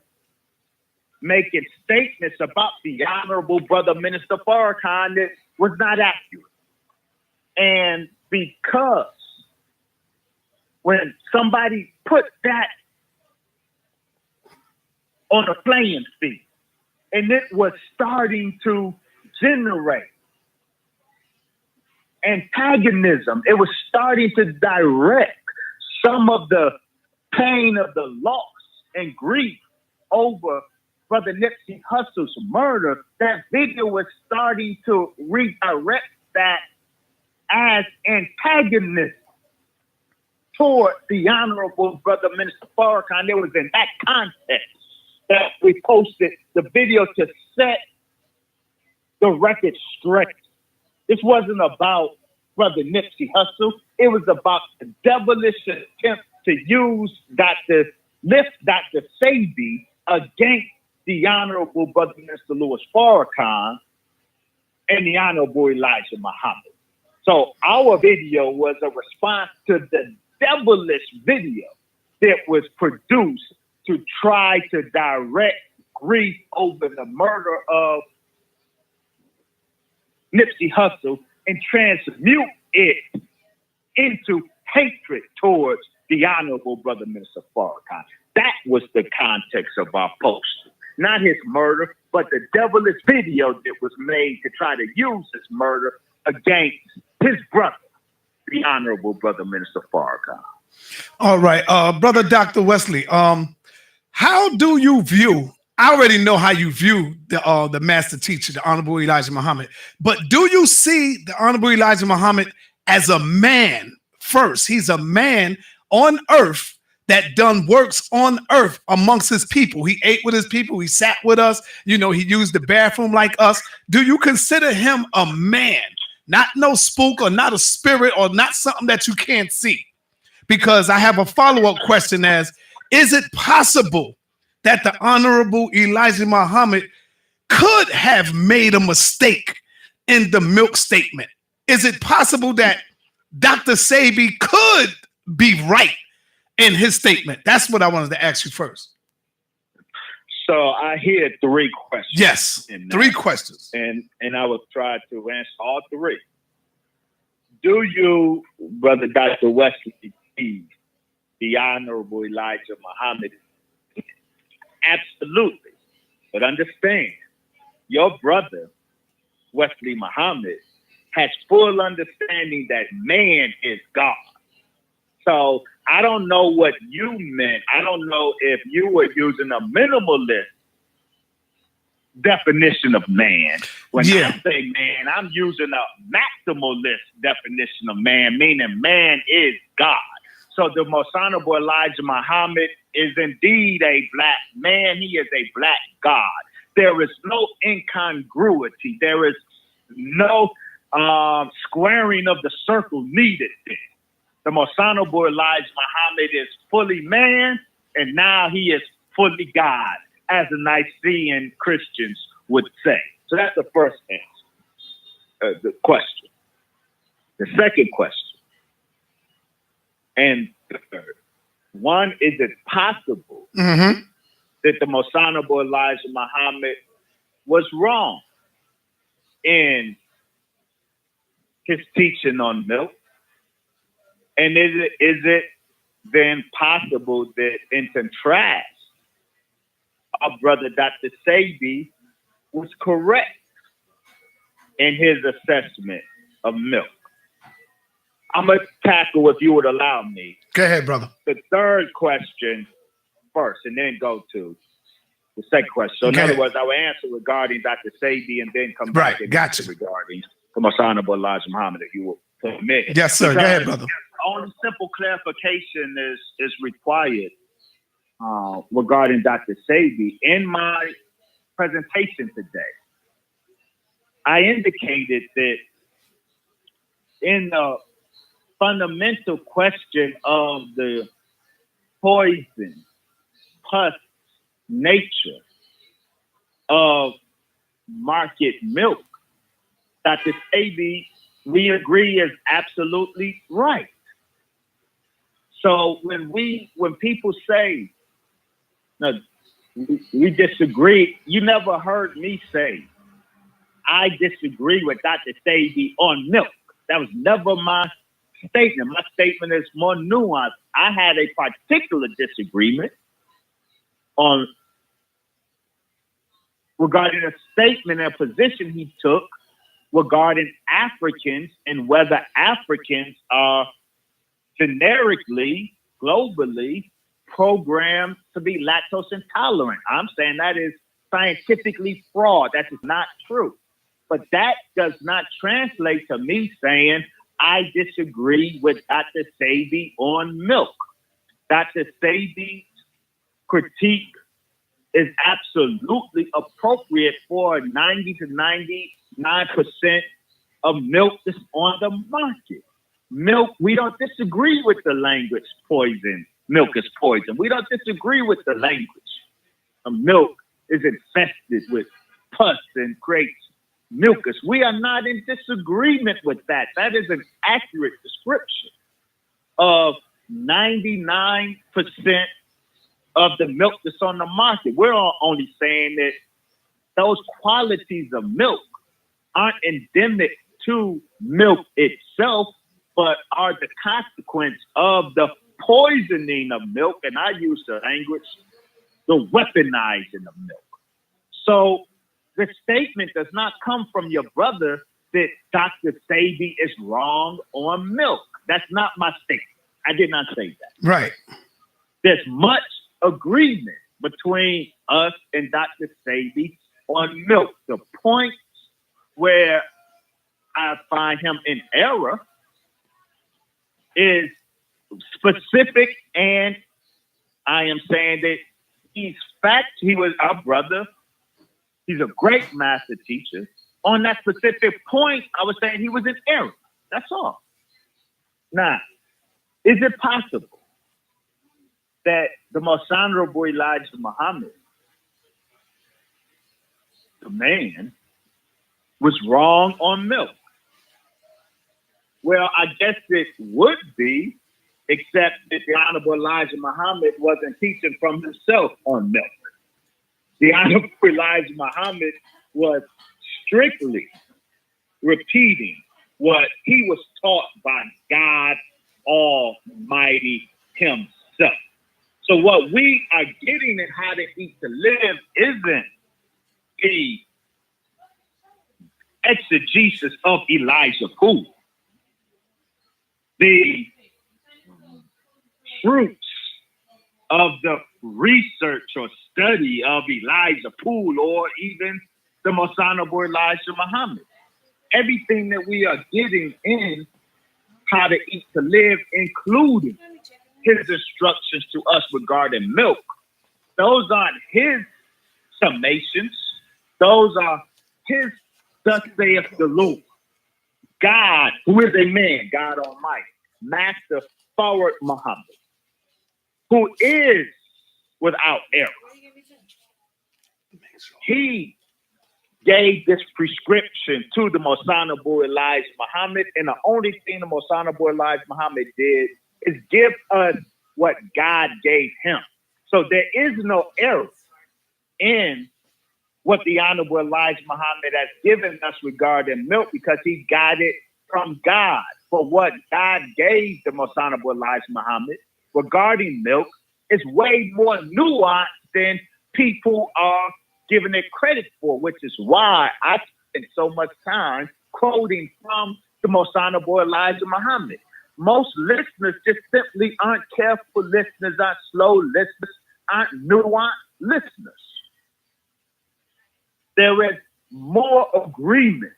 making statements about the Honorable Brother Minister Farrakhan that was not accurate. And because when somebody put that on a playing field, and it was starting to generate antagonism, it was starting to direct some of the pain of the loss and grief over Brother Nipsey Hussle's murder. That video was starting to redirect that as antagonism toward the Honorable Brother Minister Farrakhan. It was in that context that we posted the video to set the record straight. This wasn't about Brother Nipsey Hussle. It was about the devilish attempt to use Dr. Sadie against the Honorable Brother Minister Louis Farrakhan and the Honorable Elijah Muhammad. So our video was a response to the devilish video that was produced to try to direct grief over the murder of Nipsey Hussle and transmute it into hatred towards the Honorable Brother Minister Farrakhan. That was the context of our post. Not his murder, but the devilish video that was made to try to use his murder against his brother, the Honorable Brother Minister Farrakhan. All right, Brother Dr. Wesley, how do you view, I already know how you view the master teacher, the Honorable Elijah Muhammad, but do you see the Honorable Elijah Muhammad as a man first? He's a man on earth that done works on earth amongst his people. He ate with his people. He sat with us. You know, he used the bathroom like us. Do you consider him a man? Not no spook or not a spirit or not something that you can't see? Because I have a follow-up question as, is it possible that the Honorable Elijah Muhammad could have made a mistake in the milk statement? Is it possible that Dr. Sadie could be right in his statement? That's what I wanted to ask you first. So I hear three questions. Yes, three questions. And I will try to answer all three. Do you, Brother Dr. Wesley, believe the Honorable Elijah Muhammad? Absolutely. But understand, your brother, Wesley Muhammad, has full understanding that man is God. So I don't know what you meant. I don't know if you were using a minimalist definition of man. When I say man, I'm using a maximalist definition of man, meaning man is God. So the most honorable Elijah Muhammad is indeed a black man. He is a black God. There is no incongruity. There is no squaring of the circle needed there. The most honorable Elijah Muhammad is fully man, and now he is fully God, as the Nicene Christians would say. So that's the first answer, the question. The second question, and the third. One, is it possible Mm-hmm. that the Most Honorable Elijah Muhammad was wrong in his teaching on milk? And is it then possible that, in contrast, our brother Dr. Sabi was correct in his assessment of milk? I'm going to tackle, if you would allow me, Go ahead, brother. the third question first, and then go to the second question. So, in Go other ahead. words, I will answer regarding Dr. Sabi and then come Right, back and gotcha. answer regarding the Most Honorable Elijah Muhammad, if you will permit. Yes, sir. Go ahead, brother. Only simple clarification is required regarding Dr. Sabi. In my presentation today, I indicated that in the fundamental question of the poison, pus nature of market milk, Dr. Sabi, we agree, is absolutely right. So when people say, no, we disagree, you never heard me say, I disagree with Dr. Sabi on milk. That was never my statement. My statement is more nuanced. I had a particular disagreement regarding a statement and a position he took regarding Africans and whether Africans are generically, globally programmed to be lactose intolerant. I'm saying that is scientifically fraud. That is not true. But that does not translate to me saying I disagree with Dr. Sabi on milk. Dr. Sabi's critique is absolutely appropriate for 90 to 99% of milk that's on the market. Milk, we don't disagree with the language poison. Milk is poison. We don't disagree with the language. Milk is infested with pus and creates mucus. We are not in disagreement with that. That is an accurate description of 99% of the milk that's on the market. We're only saying that those qualities of milk aren't endemic to milk itself, but are the consequence of the poisoning of milk. And I use the language, the weaponizing of milk. So the statement does not come from your brother that Dr. Sabi is wrong on milk. That's not my statement. I did not say that. Right. There's much agreement between us and Dr. Sabi on milk. The point where I find him in error is specific, and I am saying that he was our brother. He's a great master teacher. On that specific point, I was saying he was in error. That's all. Now, is it possible that the Most Honorable Elijah Muhammad, the man, was wrong on milk? Well, I guess it would be, except that the Honorable Elijah Muhammad wasn't teaching from himself on milk. The Honorable Elijah Muhammad was strictly repeating what he was taught by God Almighty himself. So what we are getting in How to Eat to Live isn't the exegesis of Elijah Poole. The fruits of the research or study of Elijah Poole or even the Most Honorable Elijah Muhammad. Everything that we are getting in How to Eat to Live, including his instructions to us regarding milk, those aren't his summations. Those are his thus saith the Lord. God, who is a man, God Almighty, Master Forward Muhammad, who is without error. He gave this prescription to the Most Honorable Elijah Muhammad, and the only thing the Most Honorable Elijah Muhammad did is give us what God gave him. So there is no error in what the Honorable Elijah Muhammad has given us regarding milk, because he got it from God. For what God gave the Most Honorable Elijah Muhammad regarding milk is way more nuanced than people are giving it credit for, which is why I spend so much time quoting from the Most Honorable Elijah Muhammad. Most listeners just simply aren't careful listeners, aren't slow listeners, aren't nuanced listeners. There is more agreement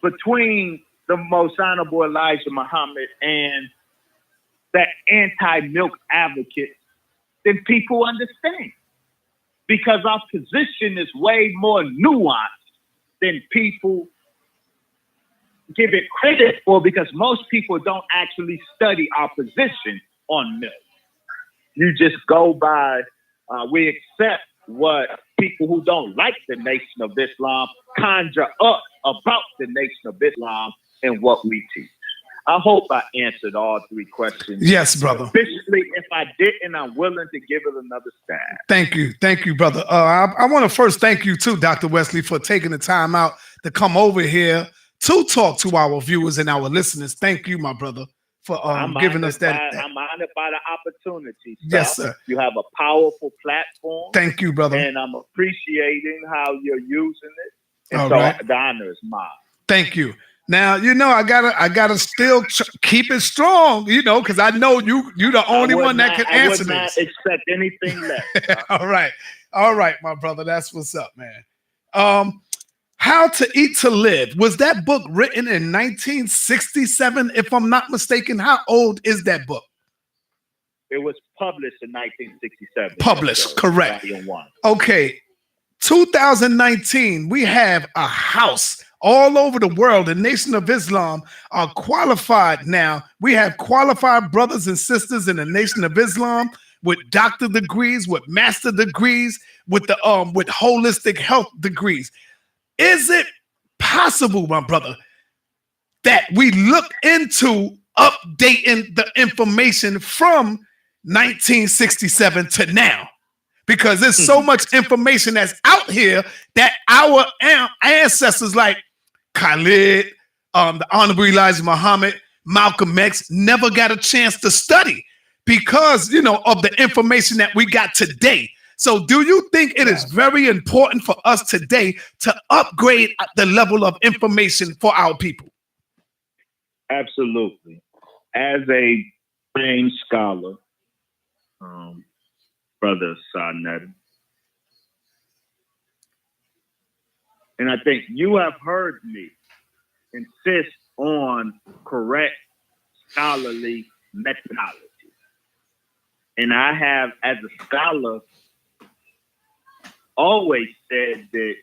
between the Most Honorable Elijah Muhammad and the anti-milk advocate than people understand. Because our position is way more nuanced than people give it credit for, because most people don't actually study our position on milk. You just go by, we accept what people who don't like the Nation of Islam conjure up about the Nation of Islam and what we teach. I hope I answered all three questions. Yes, brother. Officially, if I didn't, I'm willing to give it another stab. Thank you. Thank you, brother. I want to first thank you too, Dr. Wesley, for taking the time out to come over here to talk to our viewers and our listeners. Thank you, my brother, for giving us that. I'm honored by the opportunity. Sir. Yes, sir. You have a powerful platform. Thank you, brother. And I'm appreciating how you're using it. And All so right. the honor is mine. Thank you. Now, you know, I gotta still keep it strong, you know, because I know you're the only one that can answer this. I would not expect anything less. All right, my brother. That's what's up, man. How to Eat to Live. Was that book written in 1967, if I'm not mistaken? How old is that book? It was published in 1967. Published, correct. Volume 1. Okay, 2019, we have a house all over the world. The Nation of Islam are qualified now. We have qualified brothers and sisters in the Nation of Islam with doctor degrees, with master degrees, with the with holistic health degrees. Is it possible, my brother, that we look into updating the information from 1967 to now? Because there's so much information that's out here that our ancestors like Khalid, the Honorable Elijah Muhammad, Malcolm X never got a chance to study because, you know, of the information that we got today. So do you think it is very important for us today to upgrade the level of information for our people? Absolutely. As a trained scholar, Brother Sarnetta, and I think you have heard me insist on correct scholarly methodology. And I have, as a scholar, always said that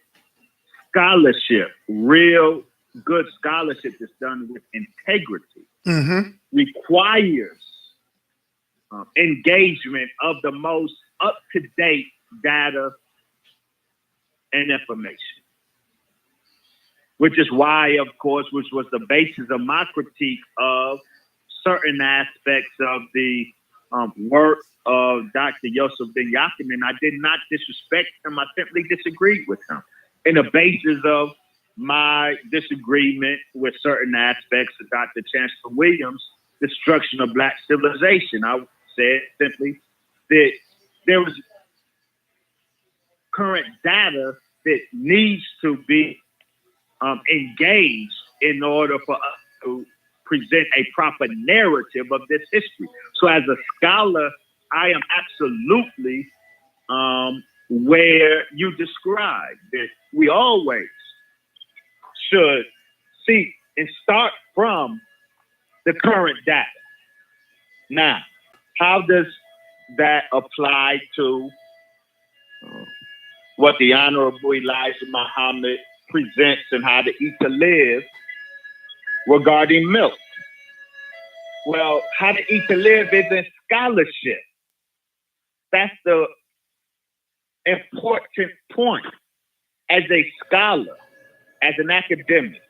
scholarship, real good scholarship that's done with integrity, requires engagement of the most up-to-date data and information. Which is why, of course, which was the basis of my critique of certain aspects of the work of Dr. Yusuf bin Yakin, and I did not disrespect him. I simply disagreed with him. And the basis of my disagreement with certain aspects of Dr. Chancellor Williams' destruction of Black civilization, I said simply that there was current data that needs to be engaged in order for us to present a proper narrative of this history. So as a scholar, I am absolutely where you described that we always should seek and start from the current data. Now, how does that apply to what the Honorable Elijah Muhammad presents and How to Eat to Live regarding milk? Well, How to Eat to Live is a scholarship. That's the important point. As a scholar, as an academic,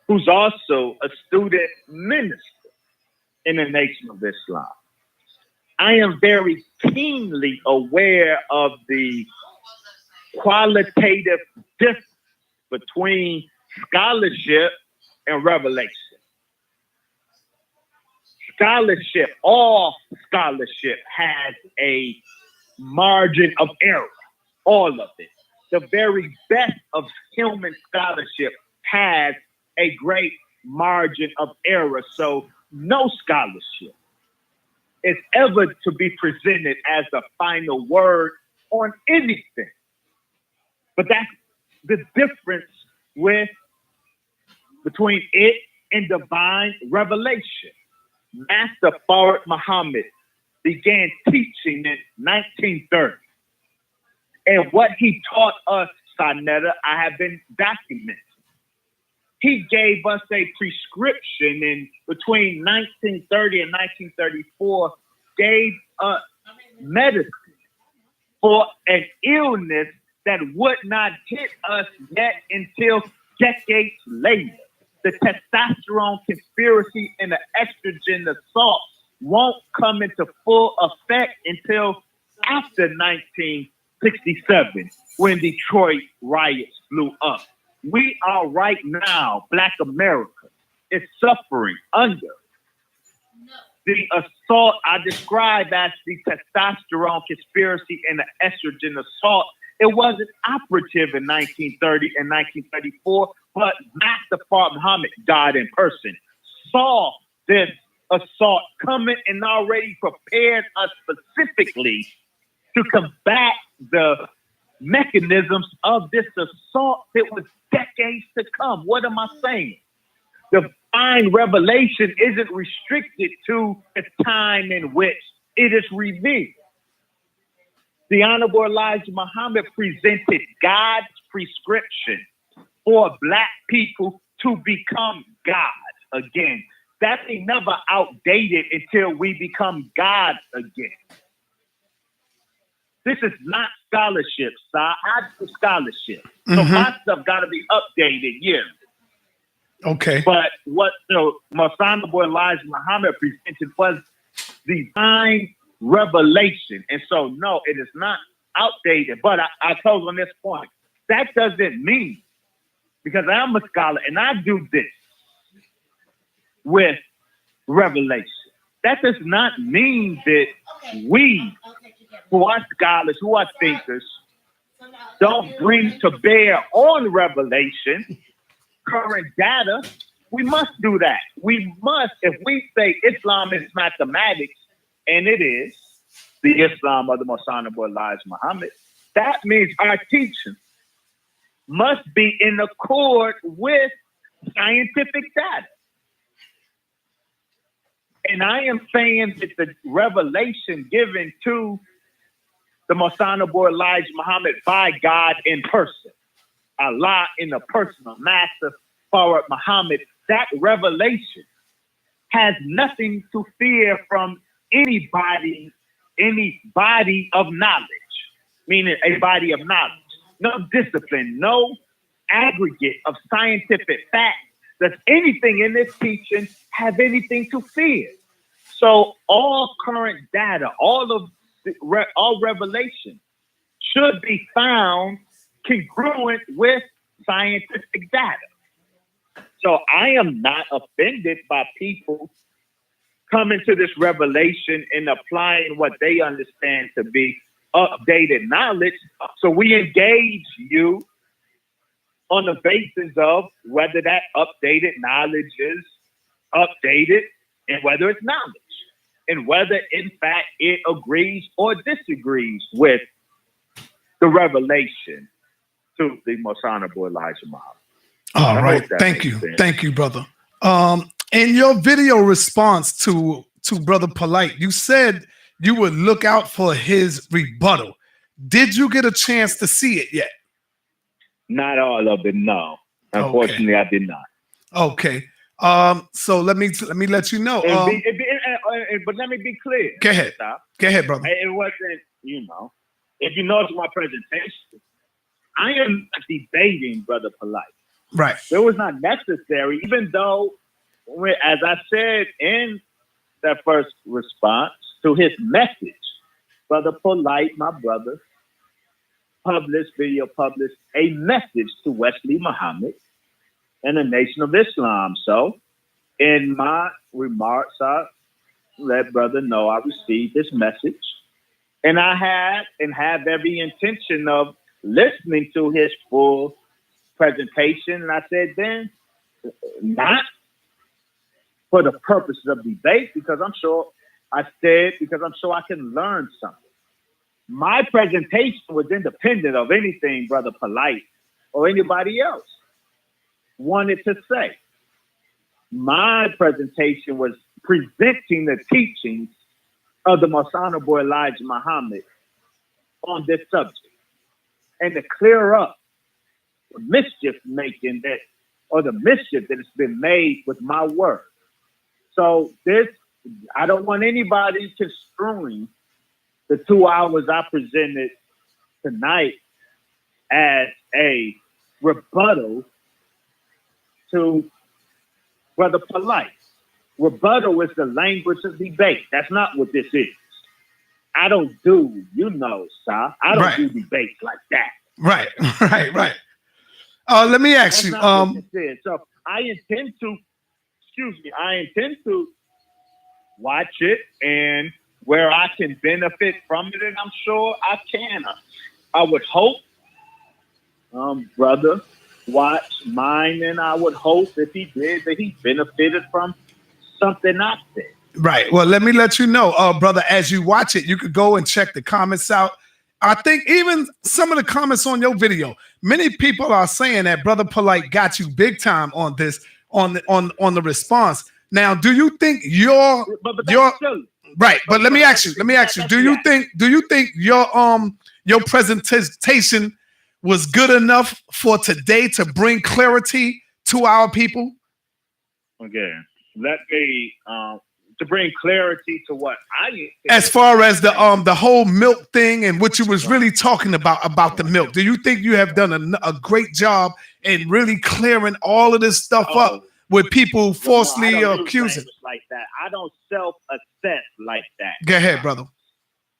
who's also a student minister, in the Nation of Islam. I am very keenly aware of the qualitative difference between scholarship and revelation. Scholarship, all scholarship has a margin of error, all of it. The very best of human scholarship has a great margin of error. So no scholarship is ever to be presented as the final word on anything. But that's the difference between it and divine revelation. Master Polight Muhammad began teaching in 1930. And what he taught us, Sanetta, I have been documenting. He gave us a prescription in between 1930 and 1934, gave us medicine for an illness that would not hit us yet until decades later. The testosterone conspiracy and the estrogen assault won't come into full effect until after 1967, when Detroit riots blew up. We are right now, Black America is suffering under the assault I described as the testosterone conspiracy and the estrogen assault. It wasn't operative in 1930 and 1934, but Master Polight Muhammad, God in person, saw this assault coming and already prepared us specifically to combat the mechanisms of this assault that was decades to come. What am I saying? Divine revelation isn't restricted to the time in which it is revealed. The Honorable Elijah Muhammad presented God's prescription for Black people to become God again. That ain't never outdated until we become God again. This is not scholarship, sir. I do scholarship. So my stuff got to be updated, yeah. Okay. But what the Most Honorable Elijah Muhammad presented was divine revelation. And so, no, it is not outdated. But I close on this point. That doesn't mean, because I'm a scholar and I do this with revelation, that does not mean that we, who are scholars, who are thinkers, don't bring to bear on revelation current data. We must do that. We must, if we say Islam is mathematics, and it is the Islam of the Most Honorable Elijah Muhammad, that means our teaching must be in accord with scientific data. And I am saying that the revelation given to the Most Honorable Elijah Muhammad by God in person, Allah in the person of Master Polight Muhammad, that revelation has nothing to fear from any body of knowledge, meaning a body of knowledge, no discipline, no aggregate of scientific facts. Does anything in this teaching have anything to fear? So all current data, all revelation should be found congruent with scientific data. So I am not offended by people coming to this revelation and applying what they understand to be updated knowledge. So we engage you on the basis of whether that updated knowledge is updated and whether it's knowledge, and whether in fact it agrees or disagrees with the revelation to the Most Honorable Elijah Muhammad. All right. Thank you. Thank you, brother. In your video response to Brother Polight, you said you would look out for his rebuttal. Did you get a chance to see it yet? Not all of it, no. Unfortunately, I did not. Okay. So let me let you know. But let me be clear. Go ahead. Go ahead, brother. It wasn't, if you notice my presentation, I am not debating Brother Polight. Right. It was not necessary, even though, as I said in that first response to his message. Brother Polight, my brother, published a message to Wesley Muhammad and the Nation of Islam. So in my remarks, I let brother know I received this message. And I had and have every intention of listening to his full presentation. And I said, then, not for the purposes of debate, because I'm sure I can learn something. My presentation was independent of anything Brother Polight or anybody else wanted to say. My presentation was presenting the teachings of the Most Honorable Elijah Muhammad on this subject, and to clear up the mischief that has been made with my word. So I don't want anybody construing the 2 hours I presented tonight as a rebuttal to Brother Polight. Rebuttal is the language of debate. That's not what this is. I don't do, sir. I don't do debates like that. Right. Let me ask you. So I intend to watch it, and where I can benefit from it, and I'm sure I can. I would hope, brother, watch mine, and I would hope if he did that he benefited from something I said. Right. Well, let me let you know, brother, as you watch it, you could go and check the comments out. I think even some of the comments on your video, many people are saying that Brother Polight got you big time on this, on the response. Now, do you think your right? But let me ask you. Do you think your presentation was good enough for today to bring clarity to our people? Okay, let me to bring clarity to what as far as the whole milk thing and what you was really talking about the milk. Do you think you have done a great job in really clearing all of this stuff up with people falsely accusing? Like that, I don't self-assess like that. Go ahead, brother.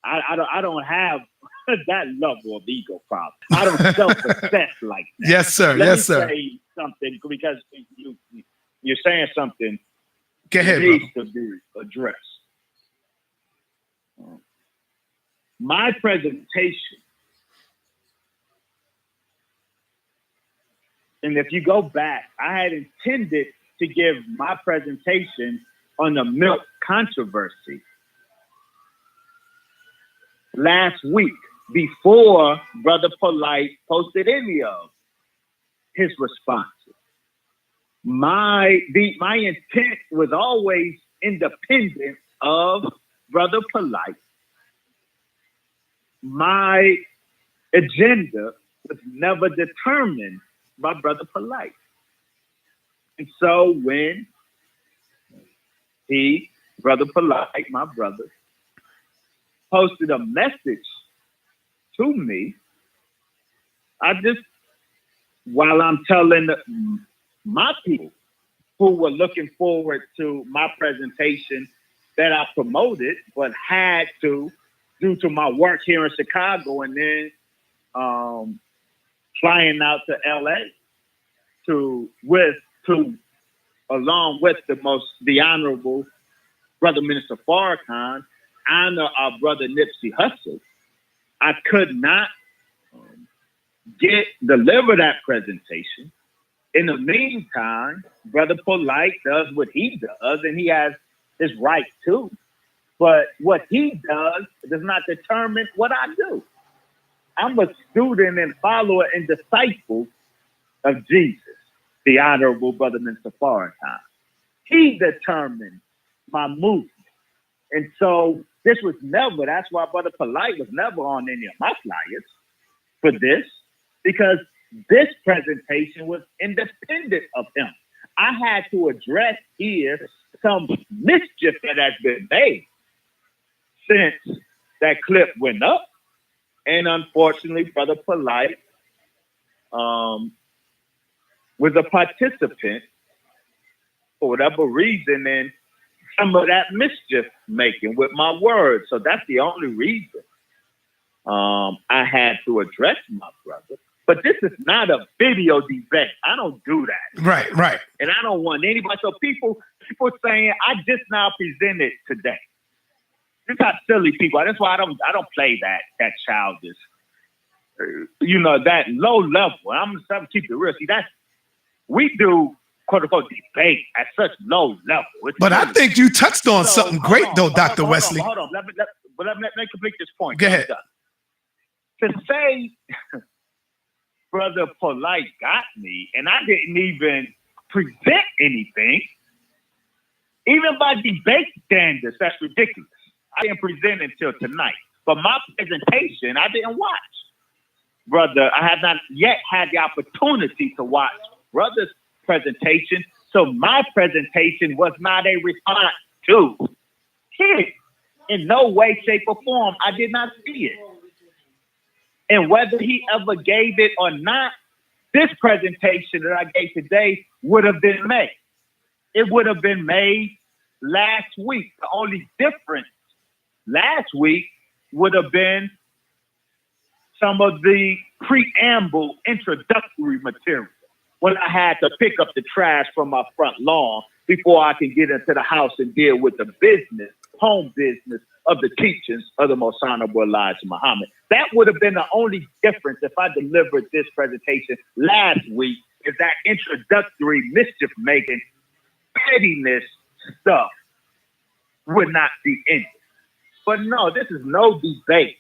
I don't have that level of ego problem. I don't self-assess like that. Yes, sir. Let me sir. Say something, because you're saying something. Go ahead, needs to be addressed. My presentation, and if you go back, I had intended to give my presentation on the milk controversy last week, before Brother Polight posted any of his responses. My intent was always independent of Brother Polight. My agenda was never determined by Brother Polight. And so when Brother Polight, my brother, posted a message to me, while I'm telling my people who were looking forward to my presentation that I promoted, but had to, due to my work here in Chicago and then flying out to LA along with the Honorable Brother Minister Farrakhan, honor our brother Nipsey Hussle, I could not deliver that presentation. In the meantime, Brother Polight does what he does, and he has his right to. But what he does not determine what I do. I'm a student and follower and disciple of Jesus, the Honorable Brother Minister Farrakhan. He determined my movement. And so that's why Brother Polight was never on any of my flyers for this, because this presentation was independent of him. I had to address here some mischief that has been made since that clip went up. And unfortunately, Brother Polight was a participant for whatever reason in some of that mischief making with my words. So that's the only reason I had to address my brother. But this is not a video debate. I don't do that. Right. And I don't want anybody. So people saying I just now presented today. This is how silly people are. That's why I don't play that childish, that low level. I'm gonna keep it real. See, we do quote unquote debate at such low level. But I think you touched on something great though, Dr. Wesley. Hold on. Let me complete this point. Go ahead. To say Brother Polight got me, and I didn't even present anything, even by debate standards, that's ridiculous. I didn't present until tonight. But my presentation, I didn't watch. Brother, I have not yet had the opportunity to watch Brother's presentation, so my presentation was not a response to his. In no way, shape, or form, I did not see it. And whether he ever gave it or not, this presentation that I gave today would have been made. It would have been made last week. The only difference last week would have been some of the preamble introductory material when I had to pick up the trash from my front lawn before I can get into the house and deal with the business, home business of the teachings of the Most Honorable Elijah Muhammad. That would have been the only difference if I delivered this presentation last week, is that introductory mischief-making, pettiness stuff would not be in it. But no, this is no debate.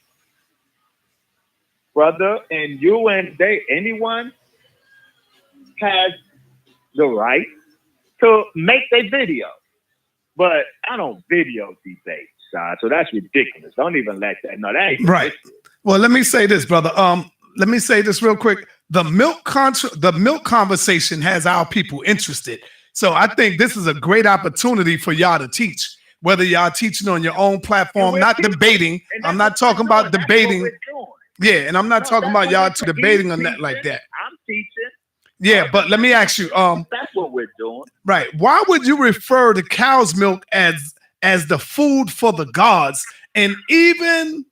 Brother, and you and anyone has the right to make a video. But I don't video debate, son. So that's ridiculous. Don't even let that. No, that ain't right. ridiculous. Well, let me say this, brother. Let me say this real quick. The milk conversation has our people interested. So I think this is a great opportunity for y'all to teach. Whether y'all teaching on your own platform, not debating. I'm not talking about debating. Yeah, and I'm not talking about y'all debating on that like that. I'm teaching. Yeah, but let me ask you. That's what we're doing. Right. Why would you refer to cow's milk as the food for the gods and even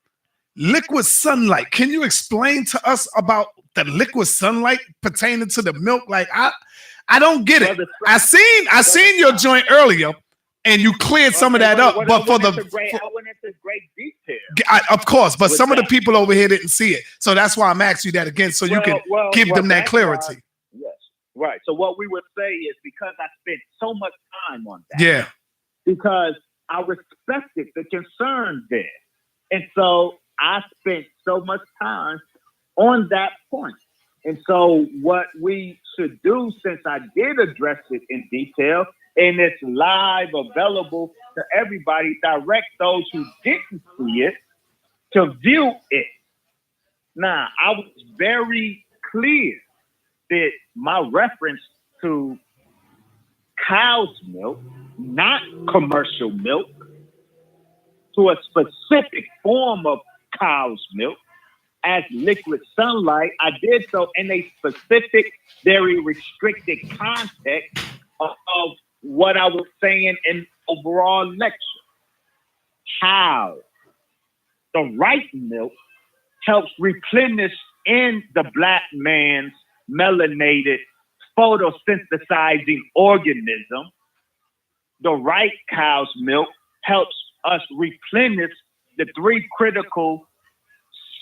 liquid sunlight? Can you explain to us about the liquid sunlight pertaining to the milk? Like I don't get it. I seen your joint earlier. And you cleared some of that up, but I went into great detail. Of course, but some of the people over here didn't see it, so that's why I'm asking you that again, so you can give them that clarity. Yes, right. So what we would say is because I spent so much time on that. Yeah. Because I respected the concern there, and so I spent so much time on that point. And so what we should do, since I did address it in detail, and it's live, available to everybody, direct those who didn't see it to view it. Now, I was very clear that my reference to cow's milk, not commercial milk, to a specific form of cow's milk as liquid sunlight, I did so in a specific, very restricted context of what I was saying in overall lecture. How the right milk helps replenish in the black man's melanated photosynthesizing organism. The right cow's milk helps us replenish the three critical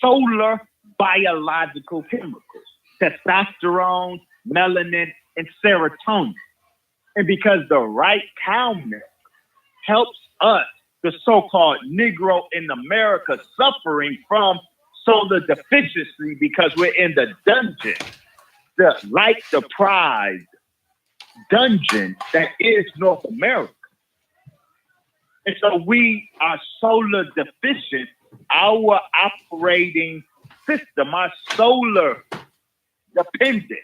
solar biological chemicals: testosterone, melanin, and serotonin. And because the right cow milk helps us, the so-called Negro in America, suffering from solar deficiency because we're in the dungeon, the light-deprived dungeon that is North America. And so we are solar deficient. Our operating system, our solar dependent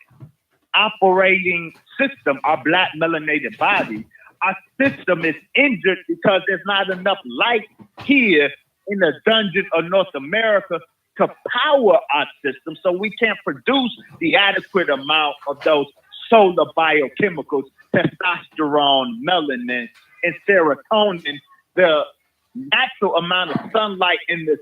operating system, our black melanated body, our system is injured because there's not enough light here in the dungeon of North America to power our system, so we can't produce the adequate amount of those solar biochemicals, testosterone, melanin, and serotonin, the natural amount of sunlight in this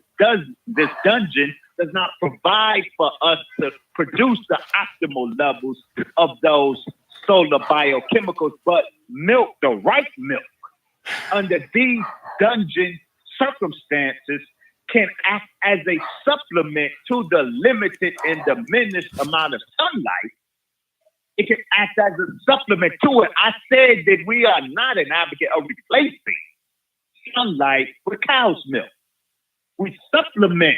dungeon does not provide for us to produce the optimal levels of those solar biochemicals, but milk, the right milk, under these dungeon circumstances, can act as a supplement to the limited and diminished amount of sunlight. It can act as a supplement to it. I said that we are not an advocate of replacing sunlight with cow's milk. We supplement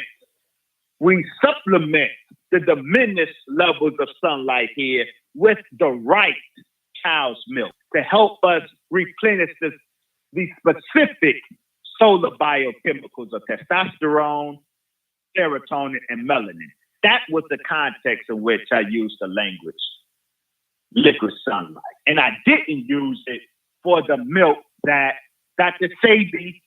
the diminished levels of sunlight here with the right cow's milk to help us replenish the specific solar biochemicals of testosterone, serotonin, and melanin. That was the context in which I used the language liquid sunlight. And I didn't use it for the milk that Dr. Sabi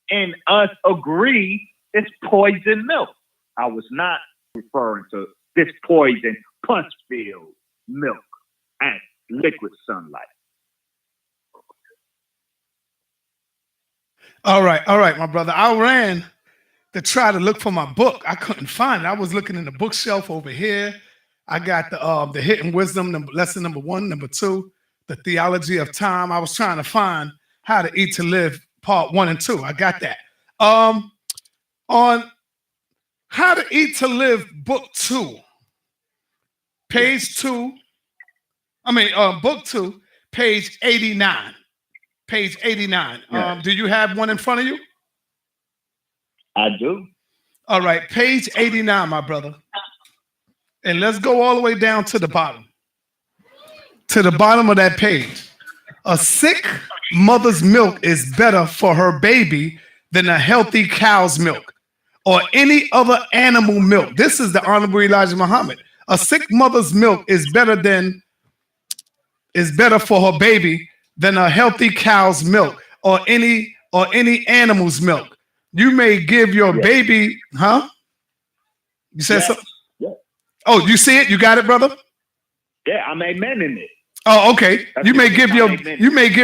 and us agree is poison milk. I was not referring to this poison punch-filled milk as liquid sunlight. All right, my brother. I ran to try to look for my book. I couldn't find it. I was looking in the bookshelf over here. I got the Hidden Wisdom, lesson number 1, number 2, the Theology of Time. I was trying to find How to Eat to Live, part 1 and 2. I got that. On How to Eat to Live, book 2, page 2. Book 2, page 89. Page 89. Yes. Do you have one in front of you? I do. All right, page 89, my brother. And let's go all the way down to the bottom. To the bottom of that page. A sick mother's milk is better for her baby than a healthy cow's milk or any other animal milk. This is the Honorable Elijah Muhammad. A sick mother's milk is better for her baby than a healthy cow's milk or any animal's milk. You may give your baby, huh? You said something? Yeah. Oh, you see it? You got it, brother? Yeah, I'm amending it. Oh, okay. You may give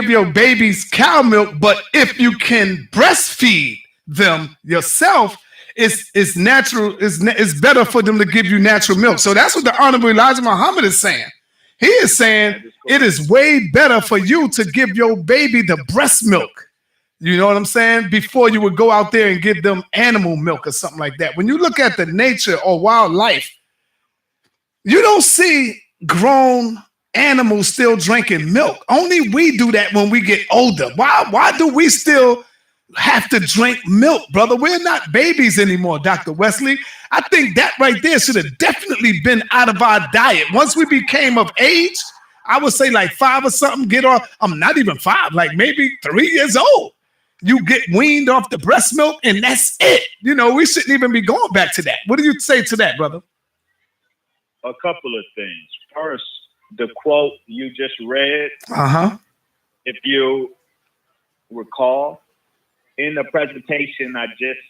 your babies cow milk, but if you can breastfeed them yourself, it's natural. It's better for them to give you natural milk. So that's what the Honorable Elijah Muhammad is saying. He is saying it is way better for you to give your baby the breast milk. You know what I'm saying? Before you would go out there and give them animal milk or something like that. When you look at the nature or wildlife, you don't see grown animals still drinking milk. Only we do that when we get older. Why do we still have to drink milk, brother? We're not babies anymore, Dr. Wesley. I think that right there should have definitely been out of our diet. Once we became of age, I would say like 5 or something, get off. I'm not even 5, like maybe 3 years old. You get weaned off the breast milk and that's it. You know, we shouldn't even be going back to that. What do you say to that, brother? A couple of things. First, the quote you just read, if you recall, in the presentation I just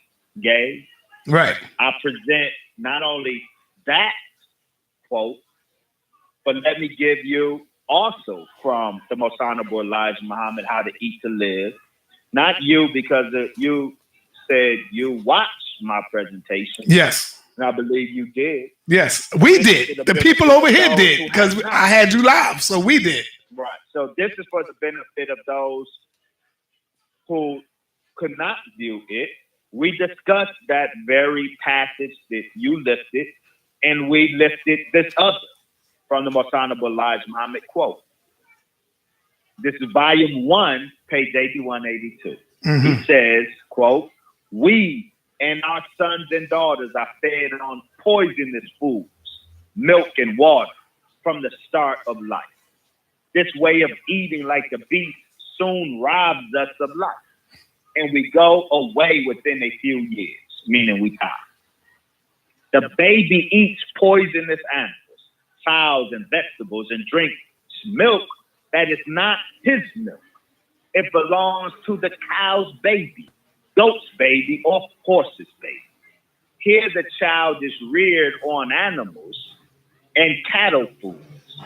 gave, right, I present not only that quote, but let me give you also from the Most Honorable Elijah Muhammad, How to Eat to Live. Not you, because you said you watched my presentation. Yes. And I believe you did. Yes, we did. The people over here did, because I had you live, so we did. Right. So this is for the benefit of those who could not view it. We discussed that very passage that you lifted, and we lifted this other from the Most Honorable Elijah Muhammad quote. This is volume 1, page 81, 82. He says, quote, "We and our sons and daughters are fed on poisonous foods, milk and water from the start of life. This way of eating like the beast soon robs us of life, and we go away within a few years," meaning we die. "The baby eats poisonous animals, fowls and vegetables, and drinks milk that is not his milk. It belongs to the cow's baby, goat's baby, or horse's baby. Here the child is reared on animals and cattle foods.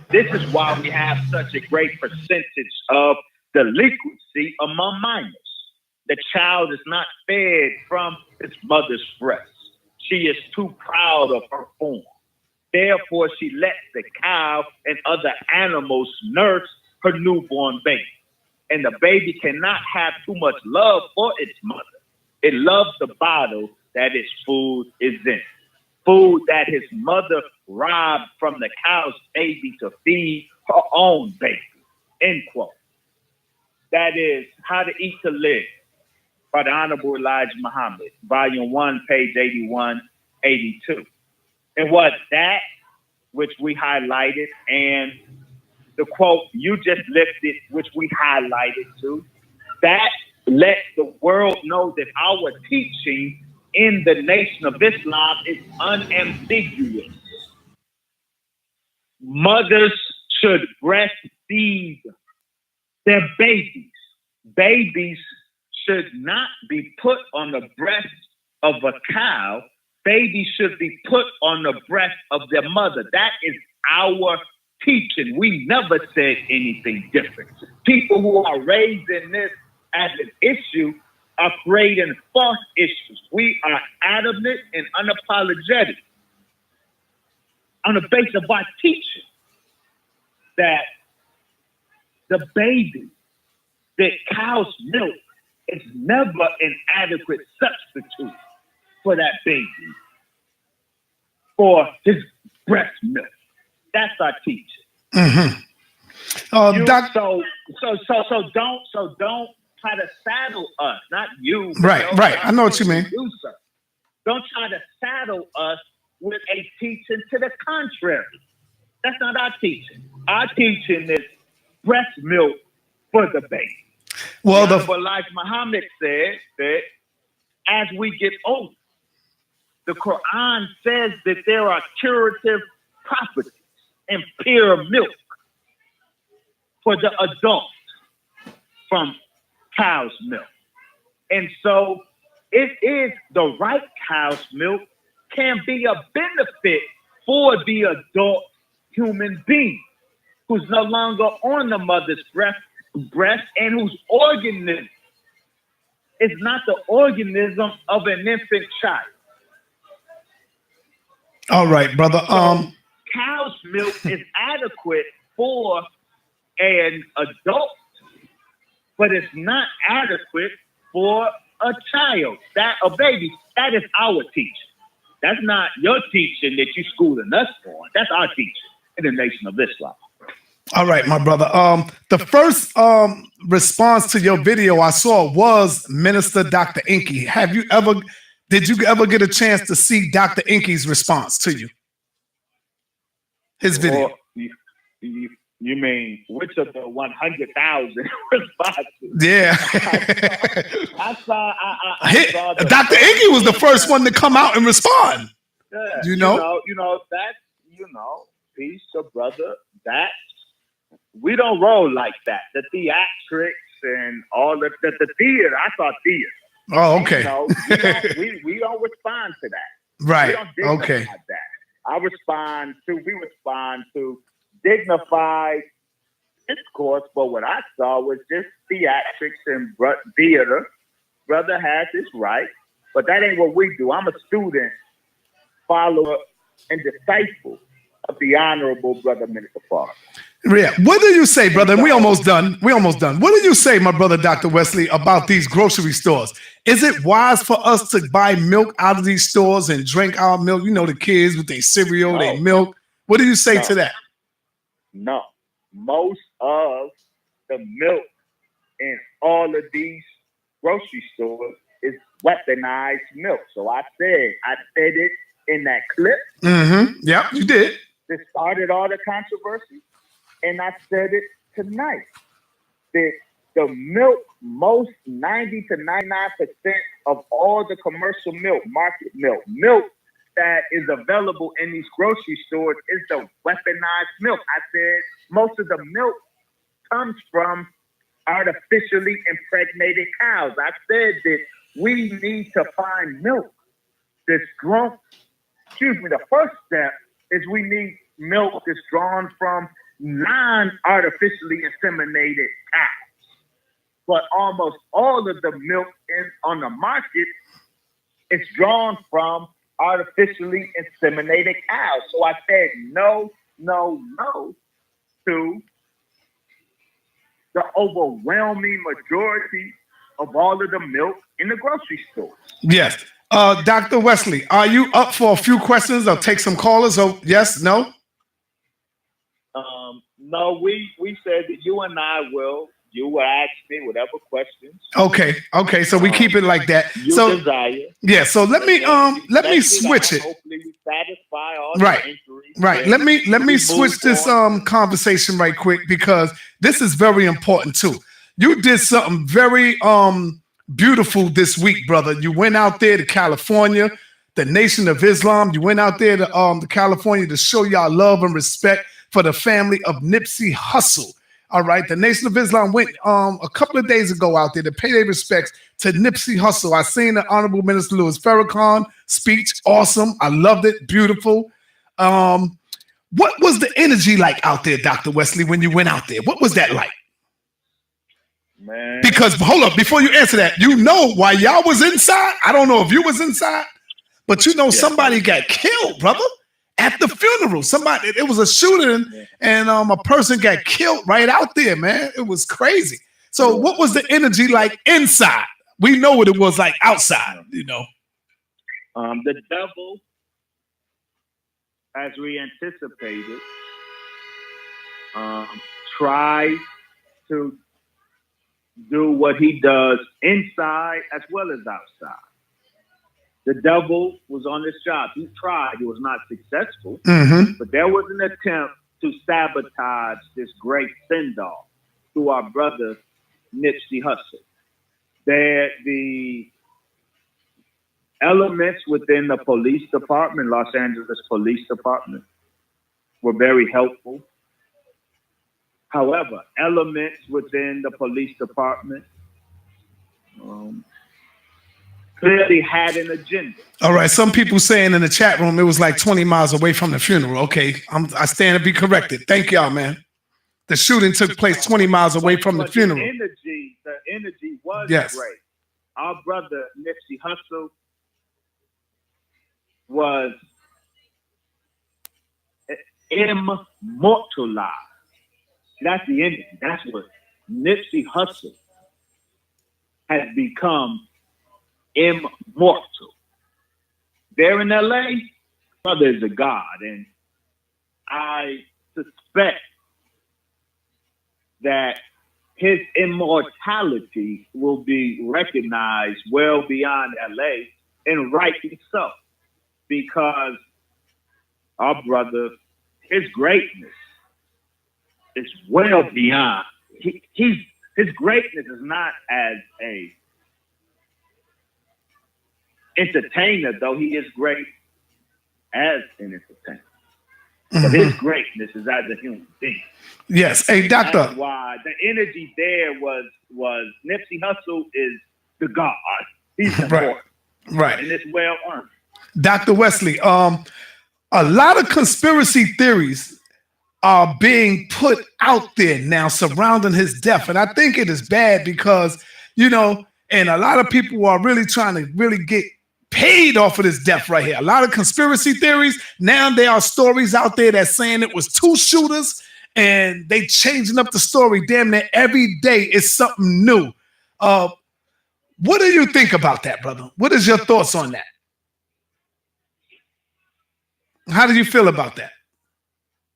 This is why we have such a great percentage of delinquency among minors. The child is not fed from his mother's breast. She is too proud of her form. Therefore, she lets the cow and other animals nurse her newborn baby. And the baby cannot have too much love for its mother. It loves the bottle that its food is in. Food that his mother robbed from the cow's baby to feed her own baby. End quote. That is How to Eat to Live by the Honorable Elijah Muhammad, Volume 1, page 81, 82. And what that, which we highlighted, and the quote you just lifted, which we highlighted too, that lets the world know that our teaching in the Nation of Islam is unambiguous. Mothers should breastfeed their babies. Babies should not be put on the breast of a cow. Babies should be put on the breast of their mother. That is our teaching. We never said anything different. People who are raising this as an issue are creating false issues. We are adamant and unapologetic on the basis of our teaching that the baby, that cow's milk is never an adequate substitute for that baby, for his breast milk. That's our teaching. Mm-hmm. So don't try to saddle us, not you. Right. I know what you mean. Don't try to saddle us with a teaching to the contrary. That's not our teaching. Our teaching is breast milk for the baby. Well, like Muhammad said, that as we get older, the Quran says that there are curative properties in pure milk for the adult from cow's milk. And so it is the right cow's milk can be a benefit for the adult human being who's no longer on the mother's breast and whose organism is not the organism of an infant child. All right, brother. Cow's milk is adequate for an adult, but it's not adequate for a child, a baby. That is our teaching. That's not your teaching that you schooling us on. That's our teaching in the Nation of Islam. All right, my brother. The first response to your video I saw was Minister Dr. Inky. Did you ever get a chance to see Dr. Inky's response to you? His video. Or you mean which of the 100,000 responses? Yeah. I saw Dr. Inky was the first one to come out and respond. Yeah, you know, peace, brother. That we don't roll like that. The theatrics and all the theater. I saw theater. Oh, okay. We don't respond to that. Right. We don't dignify that. We respond to dignified discourse, but what I saw was just theatrics and theater. Brother has his right, but that ain't what we do. I'm a student, follower, and disciple of the Honorable Brother Minister Farr. Yeah. What do you say, brother? And we almost done. What do you say, my brother, Dr. Wesley, about these grocery stores? Is it wise for us to buy milk out of these stores and drink our milk? You know, the kids with their cereal, their milk. What do you say to that? No. Most of the milk in all of these grocery stores is weaponized milk. So I said it in that clip. Mm-hmm. Yeah, you did. That started all the controversy. And I said it tonight, that the milk, most 90 to 99% of all the commercial milk, market milk that is available in these grocery stores is the weaponized milk. I said most of the milk comes from artificially impregnated cows. I said that we need to find milk that's grown. The first step is we need milk that's drawn from non-artificially inseminated cows. but almost all of the milk on the market is drawn from artificially inseminated cows. So I said no to the overwhelming majority of all of the milk in the grocery stores. Yes. Dr. Wesley, are you up for a few questions? I'll take some callers. Oh, yes, no? No, we said that you and I you will ask me whatever questions. Okay. So we keep it like that. You so desire. Yeah, so let me switch it. Hopefully we satisfy all Right. the inquiries. Right. Let me switch this conversation right quick, because this is very important too. You did something very beautiful this week, brother. You went out there to California, the Nation of Islam. You went out there to California to show y'all love and respect for the family of Nipsey Hussle. All right, the Nation of Islam went a couple of days ago out there to pay their respects to Nipsey Hussle. I seen the Honorable Minister Louis Farrakhan speech. Awesome. I loved it. Beautiful. What was the energy like out there, Dr. Wesley, when you went out there? What was that like? Man. Because, hold up, before you answer that, you know why y'all was inside? I don't know if you was inside, but you know somebody got killed, brother. At the funeral, it was a shooting, and a person got killed right out there, man. It was crazy. So what was the energy like inside? We know what it was like outside, you know. The devil, as we anticipated, tried to do what he does inside as well as outside. The devil was on this job. He tried. He was not successful. Mm-hmm. But there was an attempt to sabotage this great send-off to our brother, Nipsey Hussle. The elements within the police department, Los Angeles Police Department, were very helpful. However, elements within the police department clearly had an agenda. All right. Some people saying in the chat room it was like 20 miles away from the funeral. Okay. I stand to be corrected. Thank y'all, man. The shooting took place 20 miles away from the funeral. The energy was great. Our brother Nipsey Hussle was immortalized. That's the energy. That's what Nipsey Hussle has become. Immortal. There in LA, brother is a god, and I suspect that his immortality will be recognized well beyond LA, and rightly so, because our brother, his greatness is well beyond. His greatness is not as a entertainer, though he is great as an entertainer. But his greatness is as a human being. Yes. Hey, doctor. That's why the energy there was Nipsey Hussle is the god. He's important. Right. And it's well earned. Dr. Wesley, a lot of conspiracy theories are being put out there now surrounding his death. And I think it is bad because, you know, and a lot of people are really trying to really get paid off of this death right here. A lot of conspiracy theories. Now there are stories out there that saying it was two shooters, and they changing up the story. Damn near every day is something new. What do you think about that, brother? What is your thoughts on that? How do you feel about that?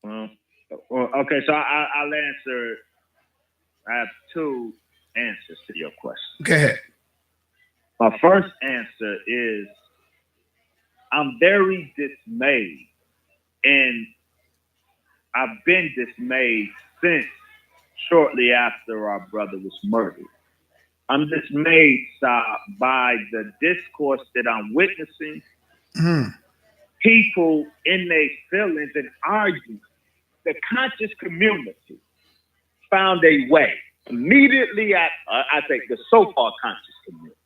Okay, so I'll answer. I have two answers to your question. Go ahead. My first answer is I'm very dismayed, and I've been dismayed since shortly after our brother was murdered. I'm dismayed by the discourse that I'm witnessing. People in their feelings and arguing. The conscious community found a way immediately at, I think, the so-called conscious community.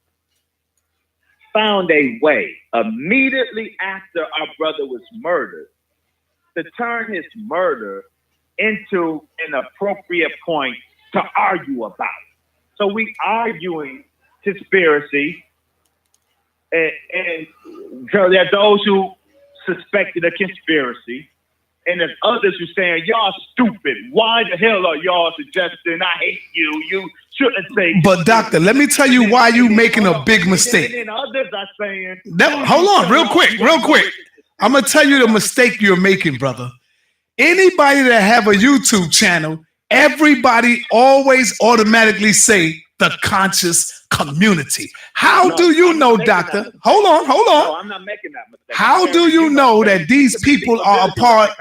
Found a way immediately after our brother was murdered to turn his murder into an appropriate point to argue about. So we arguing conspiracy, and so there are those who suspected a conspiracy, and there's others who saying y'all stupid. Why the hell are y'all suggesting I hate you? You shouldn't say. But doctor, let me tell you why you making a big mistake. And then others are saying. Hold on, real quick. I'm gonna tell you the mistake you're making, brother. Anybody that have a YouTube channel, everybody always automatically say the conscious community. How do you know, doctor? Hold on. No, I'm not making that mistake. How do you know that these people are a part?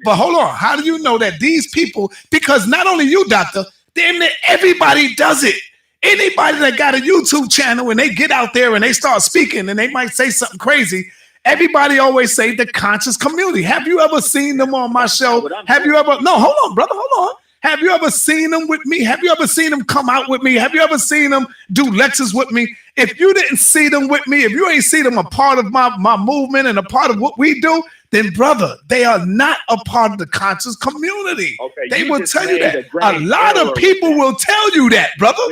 But hold on. How do you know that these people, because not only you, doctor, damn near everybody does it. Anybody that got a YouTube channel and they get out there and they start speaking and they might say something crazy, everybody always say the conscious community. Have you ever seen them on my show? Have you ever? No, hold on, brother. Hold on. Have you ever seen them with me? Have you ever seen them come out with me? Have you ever seen them do lectures with me? If you didn't see them with me, if you ain't see them a part of my movement and a part of what we do, then brother, they are not a part of the conscious community. Okay, they will tell you that. A lot of people will tell you that, brother.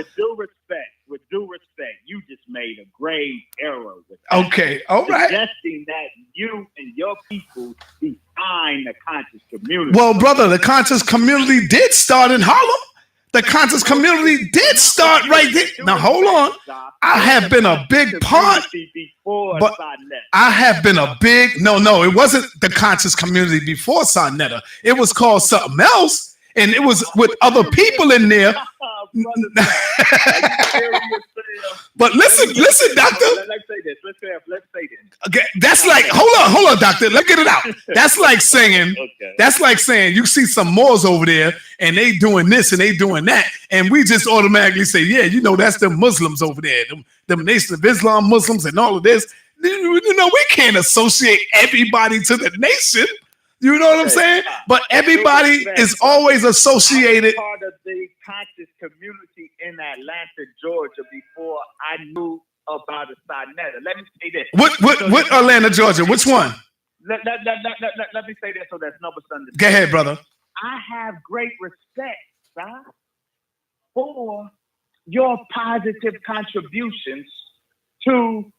With due respect, you just made a grave error with that. Okay, all right. Suggesting that you and your people define the conscious community. Well, brother, the conscious community did start in Harlem. The conscious community did start right there. Now, hold on. I have been a big part. But I have been a big, no, it wasn't the conscious community before Sarnetta. It was called something else. And it was with other people in there. But listen, doctor. Let's say this. Okay, that's like, hold on, doctor. Let's get it out. That's like saying, you see some Moors over there and they doing this and they doing that. And we just automatically say, yeah, you know, that's the Muslims over there. Them Nation of Islam Muslims and all of this. You know, we can't associate everybody to the nation. You know what I'm saying? But everybody is always associated. I was part of the conscious community in Atlanta, Georgia, before I knew about a Sarnetta. Let me say this. What Atlanta, Georgia? Which one? Let me say this so there's no misunderstanding. Go ahead, brother. I have great respect, son, for your positive contributions to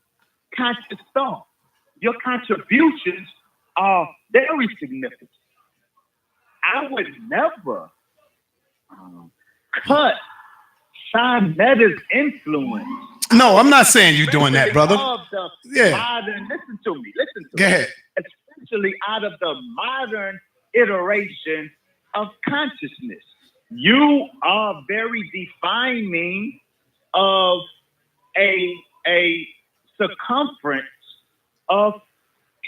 conscious thought. Your contributions are very significant. I would never cut Sarnetta's influence. No, I'm not saying you're doing that, brother. Listen to me. Go ahead. Especially out of the modern iteration of consciousness. You are very defining of a circumference of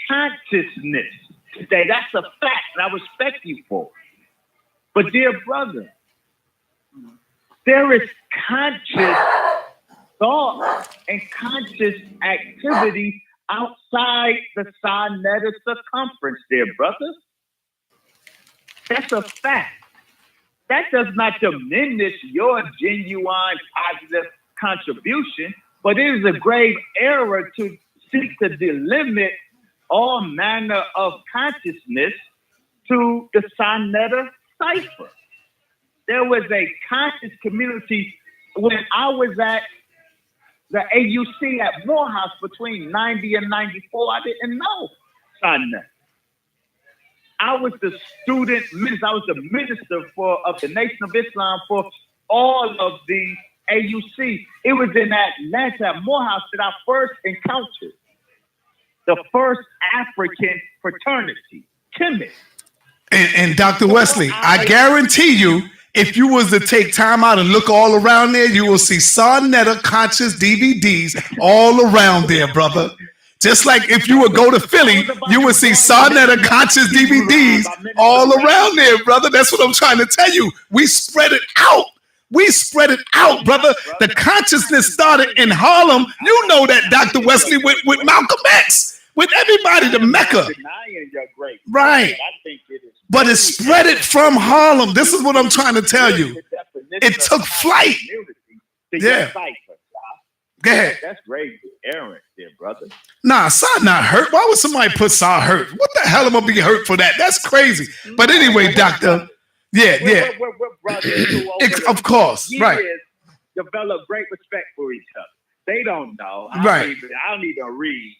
consciousness today. That's a fact, and I respect you for it. But dear brother, there is conscious thought and conscious activity outside the Sarnetta circumference, dear brother. That's a fact. That does not diminish your genuine positive contribution, but it is a grave error to seek to delimit all manner of consciousness to the Sarnetta cipher. There was a conscious community when I was at the AUC at Morehouse between 90 and 94. I didn't know Sarnetta. I was the student minister. I was the minister of the Nation of Islam for all of the AUC. It was in Atlanta at Morehouse that I first encountered the first African fraternity, Kemet. And Dr. Wesley, I guarantee you, if you was to take time out and look all around there, you will see Sarnetta conscious DVDs all around there, brother. Just like if you would go to Philly, you would see Sarnetta conscious DVDs all around there, brother. That's what I'm trying to tell you. We spread it out. We spread it out, brother. The consciousness started in Harlem. You know that, Dr. Wesley, with Malcolm X. With everybody, the Mecca. Right. But it spread it from Harlem. This is what I'm trying to tell you. It took flight. Yeah. Go ahead. That's grave error there, brother. Nah, Saw not hurt. Why would somebody put Saw hurt? What the hell am I be hurt for that? That's crazy. But anyway, doctor. Yeah. We're brothers of course. Right. develop great respect for each other. They don't know. Right. I don't even read.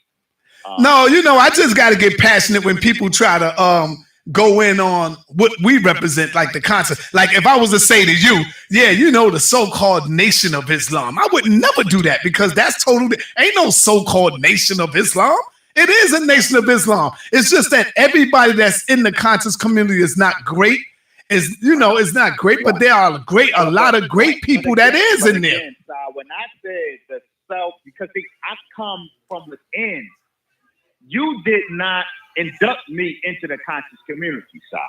No, you know, I just got to get passionate when people try to go in on what we represent, like the concept. Like if I was to say to you, yeah, you know, the so-called Nation of Islam, I would never do that because that's totally ain't no so-called Nation of Islam. It is a Nation of Islam. It's just that everybody that's in the conscious community is not great. Is it's not great, but there are a lot of great people that is in there. When I said the self, because I come from within. You did not induct me into the conscious community, side.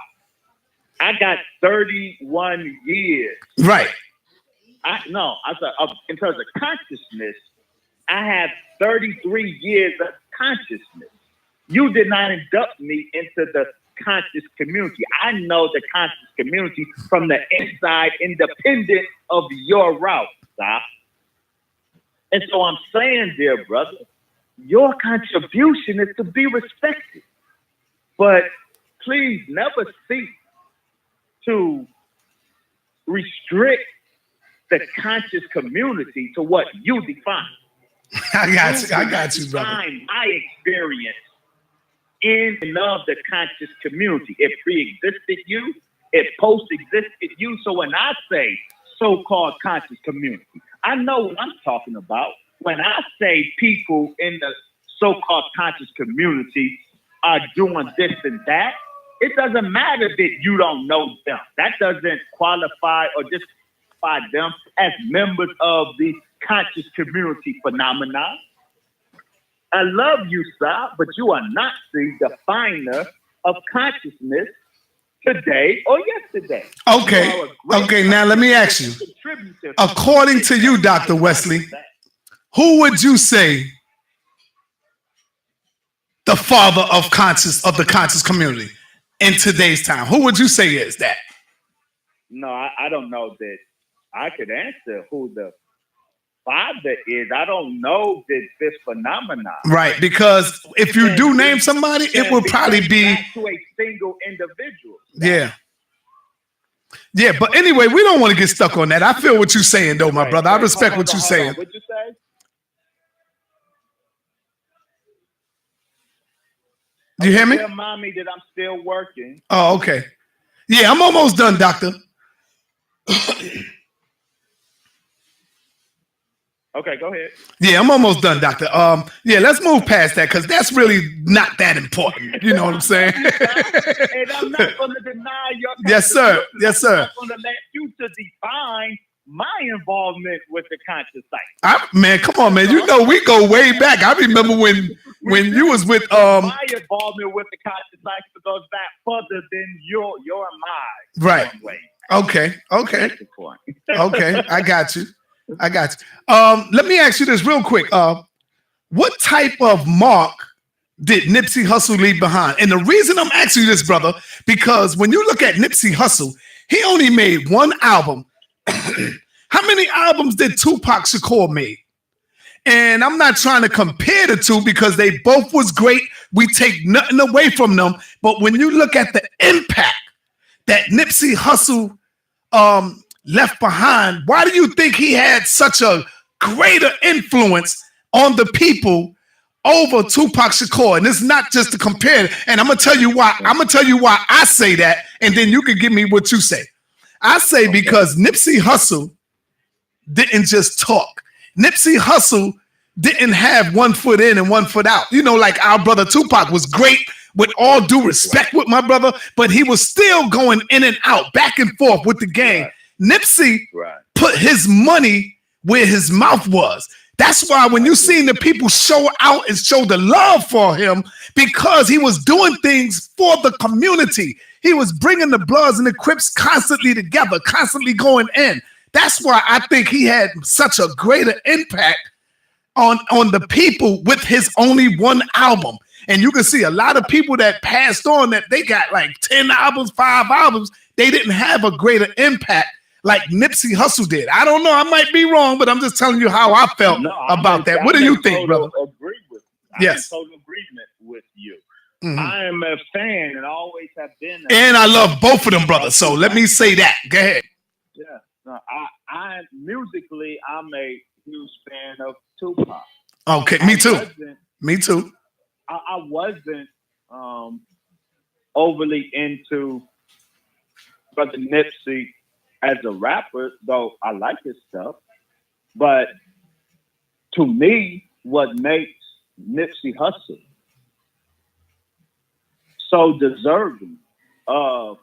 I got 31 years. Right. In terms of consciousness, I have 33 years of consciousness. You did not induct me into the conscious community. I know the conscious community from the inside, independent of your route, side. And so I'm saying, dear brother, your contribution is to be respected. But please never seek to restrict the conscious community to what you define. I got you, brother. I experience in and of the conscious community. It pre-existed you. It post-existed you. So when I say so-called conscious community, I know what I'm talking about. When I say people in the so-called conscious community are doing this and that, it doesn't matter that you don't know them. That doesn't qualify or disqualify them as members of the conscious community phenomenon. I love you, sir, but you are not the definer of consciousness today or yesterday. Okay, now let me ask you. According to you, Dr. Wesley, who would you say the father of the conscious community in today's time? Who would you say is that? No, I don't know that I could answer who the father is. I don't know this phenomenon. Right, because if you do name somebody, it will probably be to a single individual. Yeah. Yeah, but anyway, we don't want to get stuck on that. I feel what you're saying, though, my brother. I respect what you're saying. What'd you say? Do you hear me? Tell mommy that I'm still working. Oh, okay. Yeah, I'm almost done, doctor. Okay, go ahead. Yeah, I'm almost done, doctor. Yeah, let's move past that because that's really not that important. You know what I'm saying? And I'm not going to deny your. Yes, sir. Yes, sir. I'm going to let you to define my involvement with the conscious psyche. Man, come on, man. You know we go way back. I remember when you was with my involvement with the conscious psyche goes back further than your and mine. Right. Okay. Okay. I got you. Let me ask you this real quick. What type of mark did Nipsey Hussle leave behind? And the reason I'm asking you this, brother, because when you look at Nipsey Hussle, he only made one album. How many albums did Tupac Shakur make? And I'm not trying to compare the two because they both was great. We take nothing away from them. But when you look at the impact that Nipsey Hussle left behind, why do you think he had such a greater influence on the people over Tupac Shakur? And it's not just to compare. And I'm gonna tell you why. I say that, and then you can give me what you say. I say because Nipsey Hussle didn't just talk. Nipsey Hussle didn't have 1 foot in and 1 foot out. You know, like our brother Tupac was great, with all due respect with my brother, but he was still going in and out, back and forth with the game. Right. Nipsey put his money where his mouth was. That's why when you seen the people show out and show the love for him, because he was doing things for the community. He was bringing the Bloods and the Crips constantly together, constantly going in. That's why I think he had such a greater impact on the people with his only one album. And you can see a lot of people that passed on that they got like 10 albums, 5 albums. They didn't have a greater impact like Nipsey Hussle did. I don't know. I might be wrong, but I'm just telling you how I felt about that. What do you think, brother? I'm in total agreement with you. Mm-hmm. I am a fan and always have been. And I love both of them, brother. So let me say that. Go ahead. Yeah. No, Musically, I'm a huge fan of Tupac. Okay, me too. Me too. I wasn't overly into Brother Nipsey as a rapper, though I like his stuff. But to me, what makes Nipsey Hussle so deserving of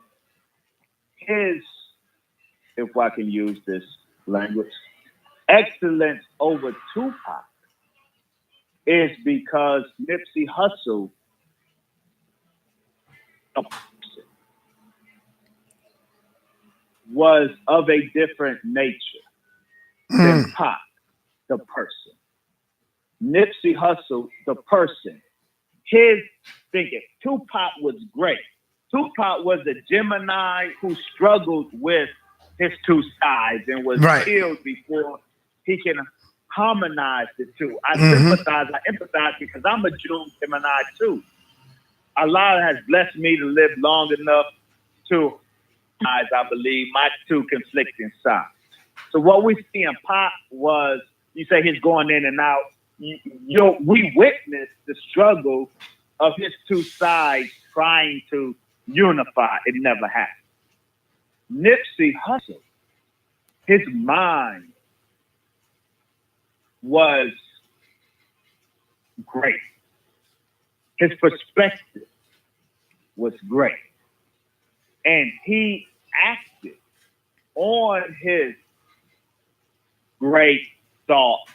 his, if I can use this language, excellence over Tupac is because Nipsey Hussle was of a different nature than Pac, the person. Nipsey Hussle, the person. His thinking. Tupac was great. Tupac was a Gemini who struggled with his two sides and was killed before he can harmonize the two. I sympathize, I empathize because I'm a June Gemini too. Allah has blessed me to live long enough to, I believe, my two conflicting sides. So what we see in Pop was, you say he's going in and out. We witnessed the struggle of his two sides trying to unify. It never happened. Nipsey Hussle, his mind was great. His perspective was great. And he acted on his great thoughts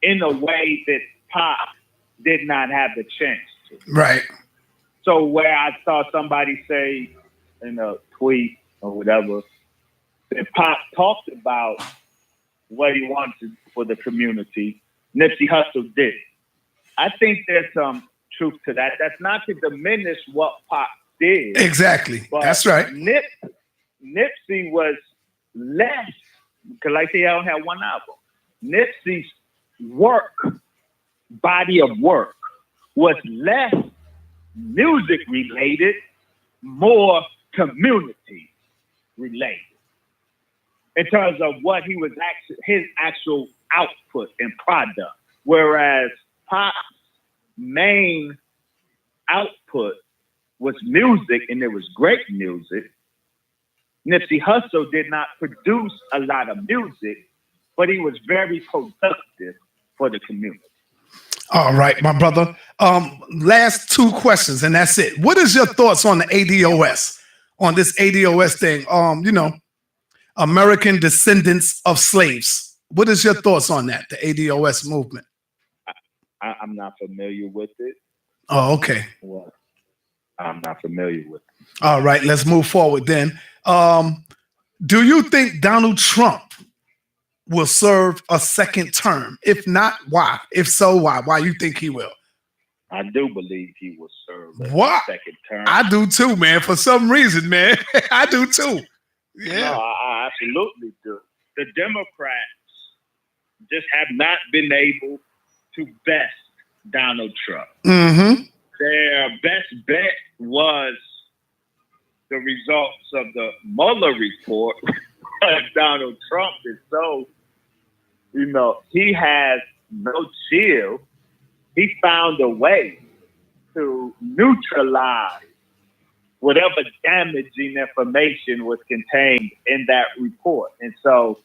in a way that Pop did not have the chance to. Right. So where I saw somebody say in a tweet or whatever that Pop talked about what he wanted for the community, Nipsey Hussle did. I think there's some truth to that. That's not to diminish what Pop did. Exactly. That's right. Nipsey was less, because like I say, I don't have one album. Nipsey's body of work, was less music related, more community related in terms of what he was his actual output and product. Whereas Pop's main output was music, and it was great music. Nipsey Hussle did not produce a lot of music, but he was very productive for the community. All right, my brother. Last two questions, and that's it. What is your thoughts on the ADOS, on this ADOS thing? American Descendants of Slaves. What is your thoughts on that, the ADOS movement? I'm not familiar with it. Oh, okay. Well, I'm not familiar with it. All right, let's move forward then. Do you think Donald Trump will serve a second term? If not, why? If so, why? Why you think he will? I do believe he will serve a second term. I do too, man. For some reason, man. I do too. Yeah. No, I absolutely do. The Democrats just have not been able to best Donald Trump. Mm-hmm. Their best bet was the results of the Mueller report. Donald Trump is so, he has no chill. He found a way to neutralize whatever damaging information was contained in that report. And so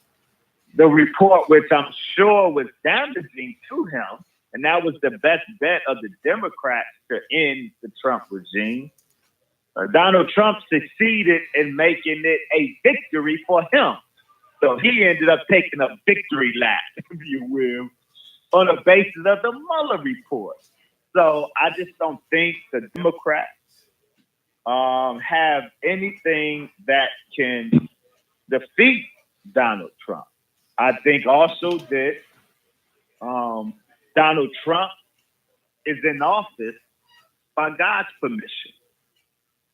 the report, which I'm sure was damaging to him, and that was the best bet of the Democrats to end the Trump regime, Donald Trump succeeded in making it a victory for him. So he ended up taking a victory lap, if you will, on the basis of the Mueller report. So I just don't think the Democrats have anything that can defeat Donald Trump. I think also that Donald Trump is in office by God's permission.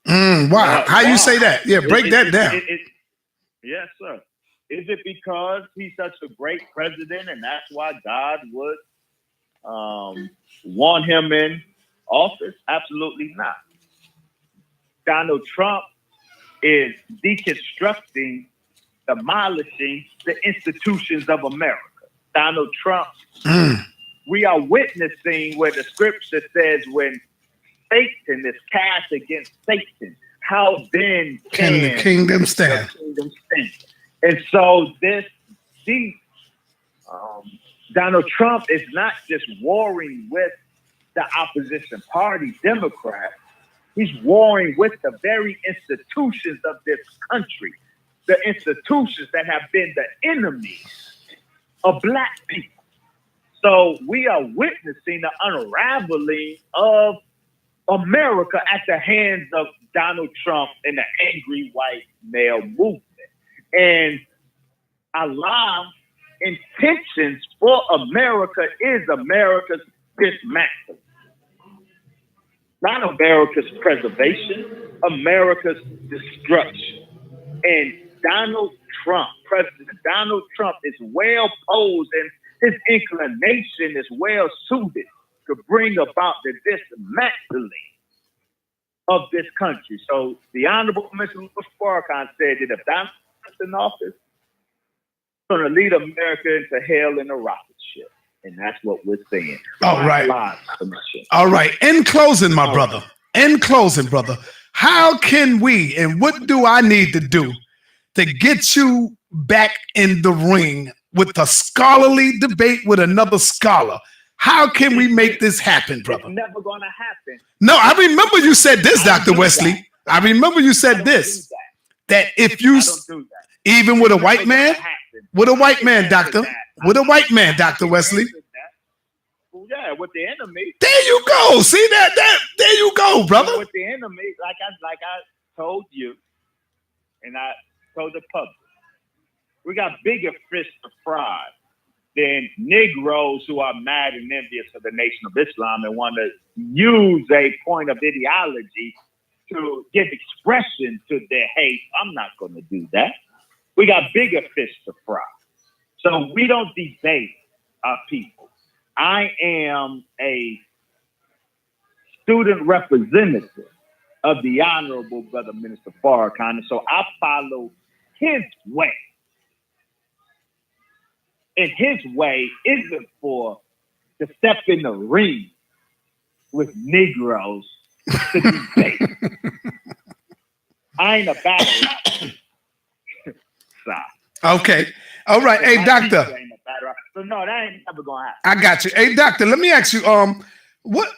Wow. How you say that? Yeah, break that down. Yes, sir. Is it because he's such a great president and that's why God would want him in office? Absolutely not. Donald Trump is deconstructing demolishing the institutions of America. Donald Trump, we are witnessing where the scripture says when Satan is cast against Satan, how then Can the kingdom stand? the kingdom stand? And so Donald Trump is not just warring with the opposition party, Democrats. He's warring with the very institutions of this country, the institutions that have been the enemies of Black people. So we are witnessing the unraveling of America at the hands of Donald Trump and the angry white male movement. And Allah's intentions for America is America's dismantling. Not America's preservation, America's destruction. And President Donald Trump is well posed and his inclination is well suited to bring about the dismantling of this country. So the Honorable Mr. Farrakhan said that if Donald Trump's in office, he's going to lead America into hell in a rocket ship. And that's what we're saying. All right. All right. In closing, my brother. In closing, brother. How can we and what do I need to do to get you back in the ring with a scholarly debate with another scholar? How can we make this happen, brother? It's never going to happen. No, I remember you said this, Dr. Wesley. I remember you said this. That if you, even with a white man, with a white man, doctor, with a white man, Dr. Wesley. Yeah, with the enemy. There you go. See that? There you go, brother. With the enemy, like I told you, and I told the public, we got bigger fish to fry than Negroes who are mad and envious of the Nation of Islam and want to use a point of ideology to give expression to their hate. I'm not going to do that. We got bigger fish to fry. So we don't debate our people. I am a student representative of the Honorable Brother Minister Farrakhan, and so I follow his way. And his way isn't to step in the ring with Negroes to debate. I ain't a battle rapper. Okay. All right. Hey, doctor. So no, that ain't never gonna happen. I got you. Hey, doctor, let me ask you, what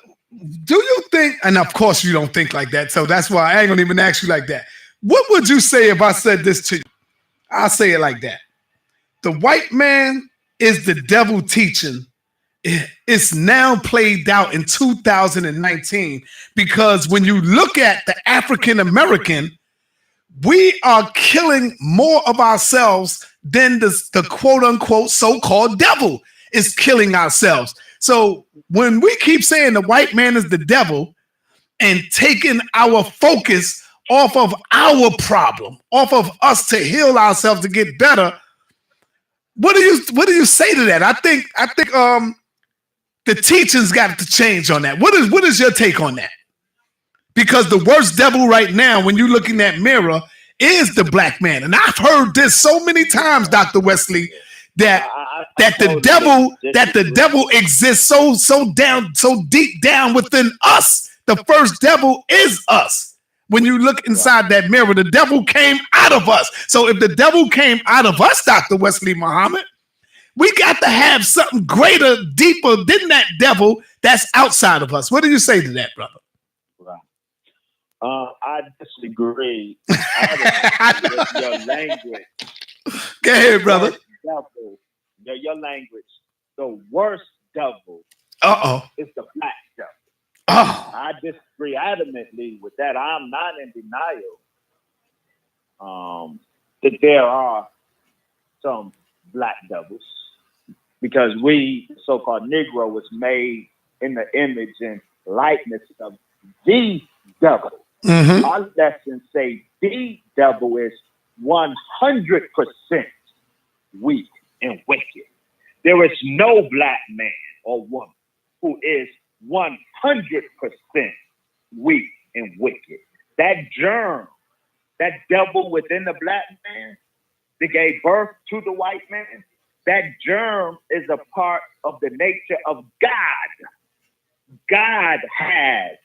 do you think? And of course you don't think like that. So that's why I ain't gonna even ask you like that. What would you say if I said this to you? I'll say it like that. The white man is the devil teaching. It's now played out in 2019 because when you look at the African American, we are killing more of ourselves than the quote unquote so-called devil is killing ourselves. So when we keep saying the white man is the devil and taking our focus off of our problem, off of us to heal ourselves to get better, what do you say to that? I think the teaching's got to change on that. What is your take on that? Because the worst devil right now, when you look in that mirror, is the black man. And I've heard this so many times, Dr. Wesley, that the devil exists so deep down within us. The first devil is us. When you look inside that mirror, the devil came out of us. So if the devil came out of us, Dr. Wesley Muhammad, we got to have something greater, deeper than that devil that's outside of us. What do you say to that, brother? I disagree. With your language. Go ahead, brother. Devil, your language. The worst devil is the black devil. Oh. I disagree adamantly with that. I'm not in denial that there are some black devils because we, so-called Negro, was made in the image and likeness of the devil. Mm-hmm. Our lessons say the devil is 100% weak and wicked. There is no black man or woman who is 100% weak and wicked. That germ, that devil within the black man that gave birth to the white man, that germ is a part of the nature of God. God has,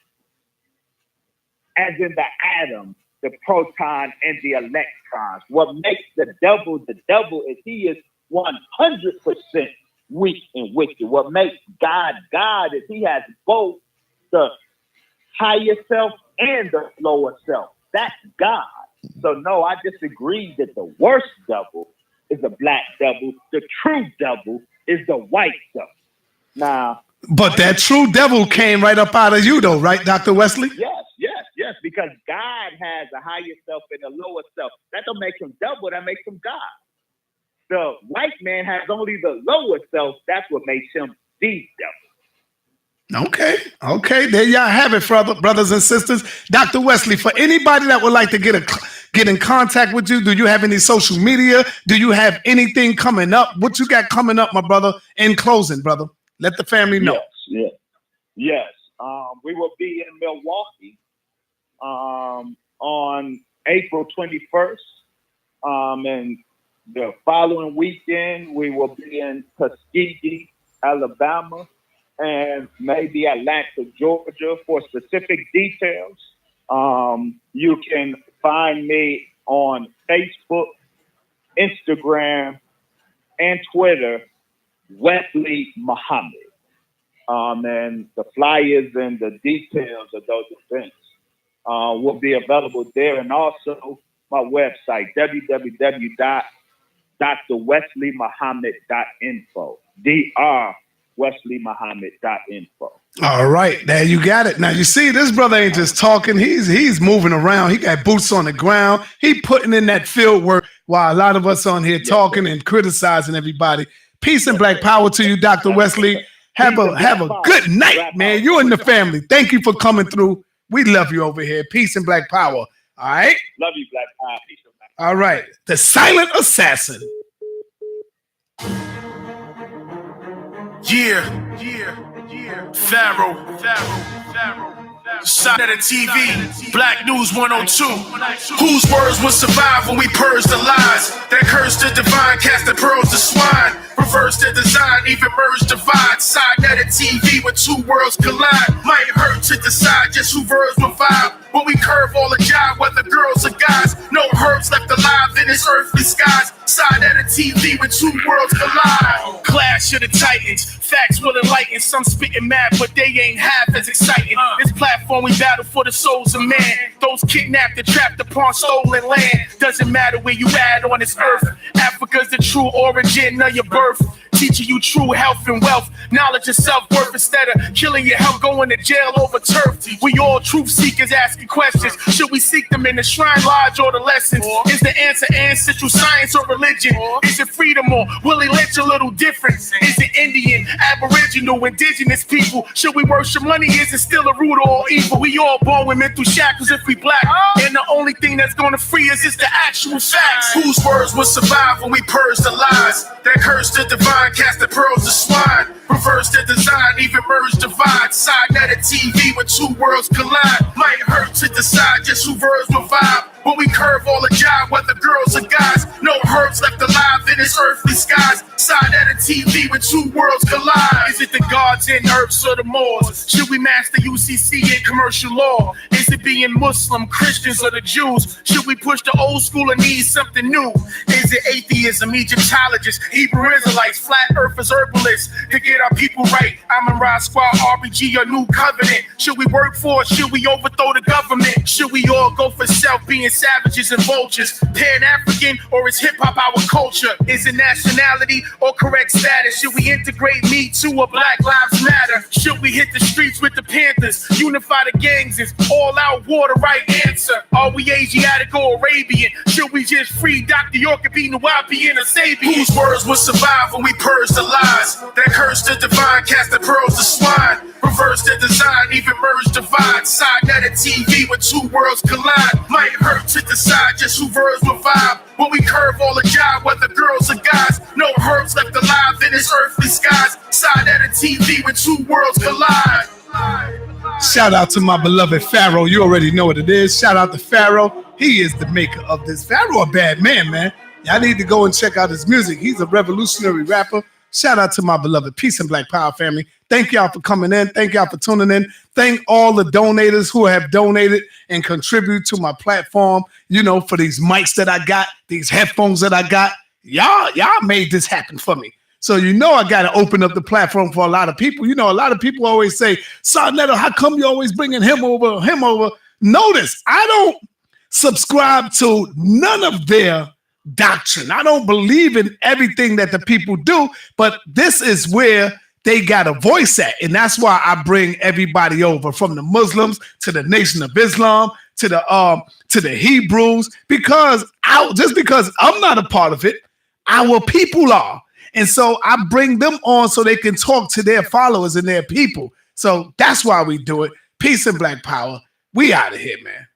as in the atom, the proton and the electrons. What makes the devil is he is 100% weak and wicked. What makes God God is he has both the higher self and the lower self. That's God. So no, I disagree that the worst devil is a black devil. The true devil is the white devil. Now, but that true devil came right up out of you, though, right, Dr. Wesley? Yes, because God has a higher self and a lower self. That don't make him devil, that makes him God. The white man has only the lower self. That's what makes him the devil. Okay. There y'all have it, brothers and sisters. Dr. Wesley, for anybody that would like to get in contact with you, do you have any social media? Do you have anything coming up? What you got coming up, my brother? In closing, brother, let the family know. Yes. We will be in Milwaukee on April 21st. And the following weekend, we will be in Tuskegee, Alabama, and maybe Atlanta, Georgia. For specific details, you can find me on Facebook, Instagram, and Twitter, Wesley Muhammad. And the flyers and the details of those events will be available there. And also my website, www.drwesleymuhammad.info. drwesleymuhammad.info. All right, there you got it. Now you see, this brother ain't just talking; he's moving around. He got boots on the ground. He putting in that field work while a lot of us on here talking and criticizing everybody. Peace and black power to you, Dr. Wesley. Have a good night, man. You and the family. Thank you for coming through. We love you over here. Peace and black power. All right. Love you, black power. Peace and black power. All right. The silent assassin. Yeah. Pharaoh. Shot at the TV, Black News 102. Whose words will survive when we purge the lies? That curse the divine, cast the pearls to swine. Reverse the design, even merge divide. Side net at TV when two worlds collide. Might hurt to decide just who verbs will vibe. When we curve all the jive, whether girls or guys. No herbs left alive in this earthly skies. Side at a TV when two worlds collide. Clash of the Titans, facts will enlighten. Some spitting mad, but they ain't half as exciting. This platform we battle for the souls of man. Those kidnapped and trapped upon stolen land. Doesn't matter where you at on this earth. Africa's the true origin of your birth. Teaching you true health and wealth, knowledge of self-worth instead of killing your health, going to jail over turf. We all truth seekers asking questions. Should we seek them in the shrine lodge or the lessons? Is the answer ancestral science or religion? Is it freedom or Willie Lynch a little different? Is it Indian, Aboriginal, indigenous people? Should we worship money? Is it still a root of all evil? We all born with mental shackles if we black, and the only thing that's gonna free us is the actual facts. Whose words will survive when we purge the lies? That curse the divine, cast the pearls to swine. Reverse the design, even merge divide. Side net at TV when two worlds collide. Might hurt to decide just who verbs will vibe. When we curve all the jive, whether girls or guys. No herbs left alive in this earthly skies. Side at a TV when two worlds collide. Is it the gods and herbs or the Moors? Should we master UCC and commercial law? Is it being Muslim, Christians, or the Jews? Should we push the old school and need something new? Is it atheism, Egyptologists, Hebrew Israelites, flat earthers, herbalists? To get our people right, I'm in Rod Squad, RBG, or New Covenant. Should we work for it? Should we overthrow the government? Should we all go for self, being savages and vultures? Pan-African, or is hip-hop our culture? Is it nationality or correct status? Should we integrate Me Too or Black Lives Matter? Should we hit the streets with the Panthers? Unify the gangs, is all-out war the right answer? Are we Asiatic or Arabian? Should we just free Dr. York and be Nuwapian or Sabian? Whose words will survive when we purge the lies? That curse the divine, cast the pearls to swine. Reverse the design, even merge divide. Side net at TV when two worlds collide. Might hurt to decide just who verbs will vibe. When we curve all the jive, whether girls or guys. No herbs left alive in this earthly skies. Side at a TV when two worlds collide. Shout out to my beloved Pharaoh. You already know what it is. Shout out to Pharaoh. He is the maker of this. Pharaoh a bad man, man. Y'all need to go and check out his music. He's a revolutionary rapper. Shout out to my beloved Peace and Black Power family. Thank y'all for coming in. Thank y'all for tuning in. Thank all the donators who have donated and contribute to my platform, for these mics that I got, these headphones that I got. Y'all made this happen for me. So I got to open up the platform for a lot of people. A lot of people always say, Sarnetto, how come you always bringing him over? Notice, I don't subscribe to none of their doctrine. I don't believe in everything that the people do, but this is where they got a voice at. And that's why I bring everybody over, from the Muslims to the Nation of Islam to the Hebrews, because I'm not a part of it, our people are. And so I bring them on so they can talk to their followers and their people. So that's why we do it. Peace and Black Power. We out of here, man.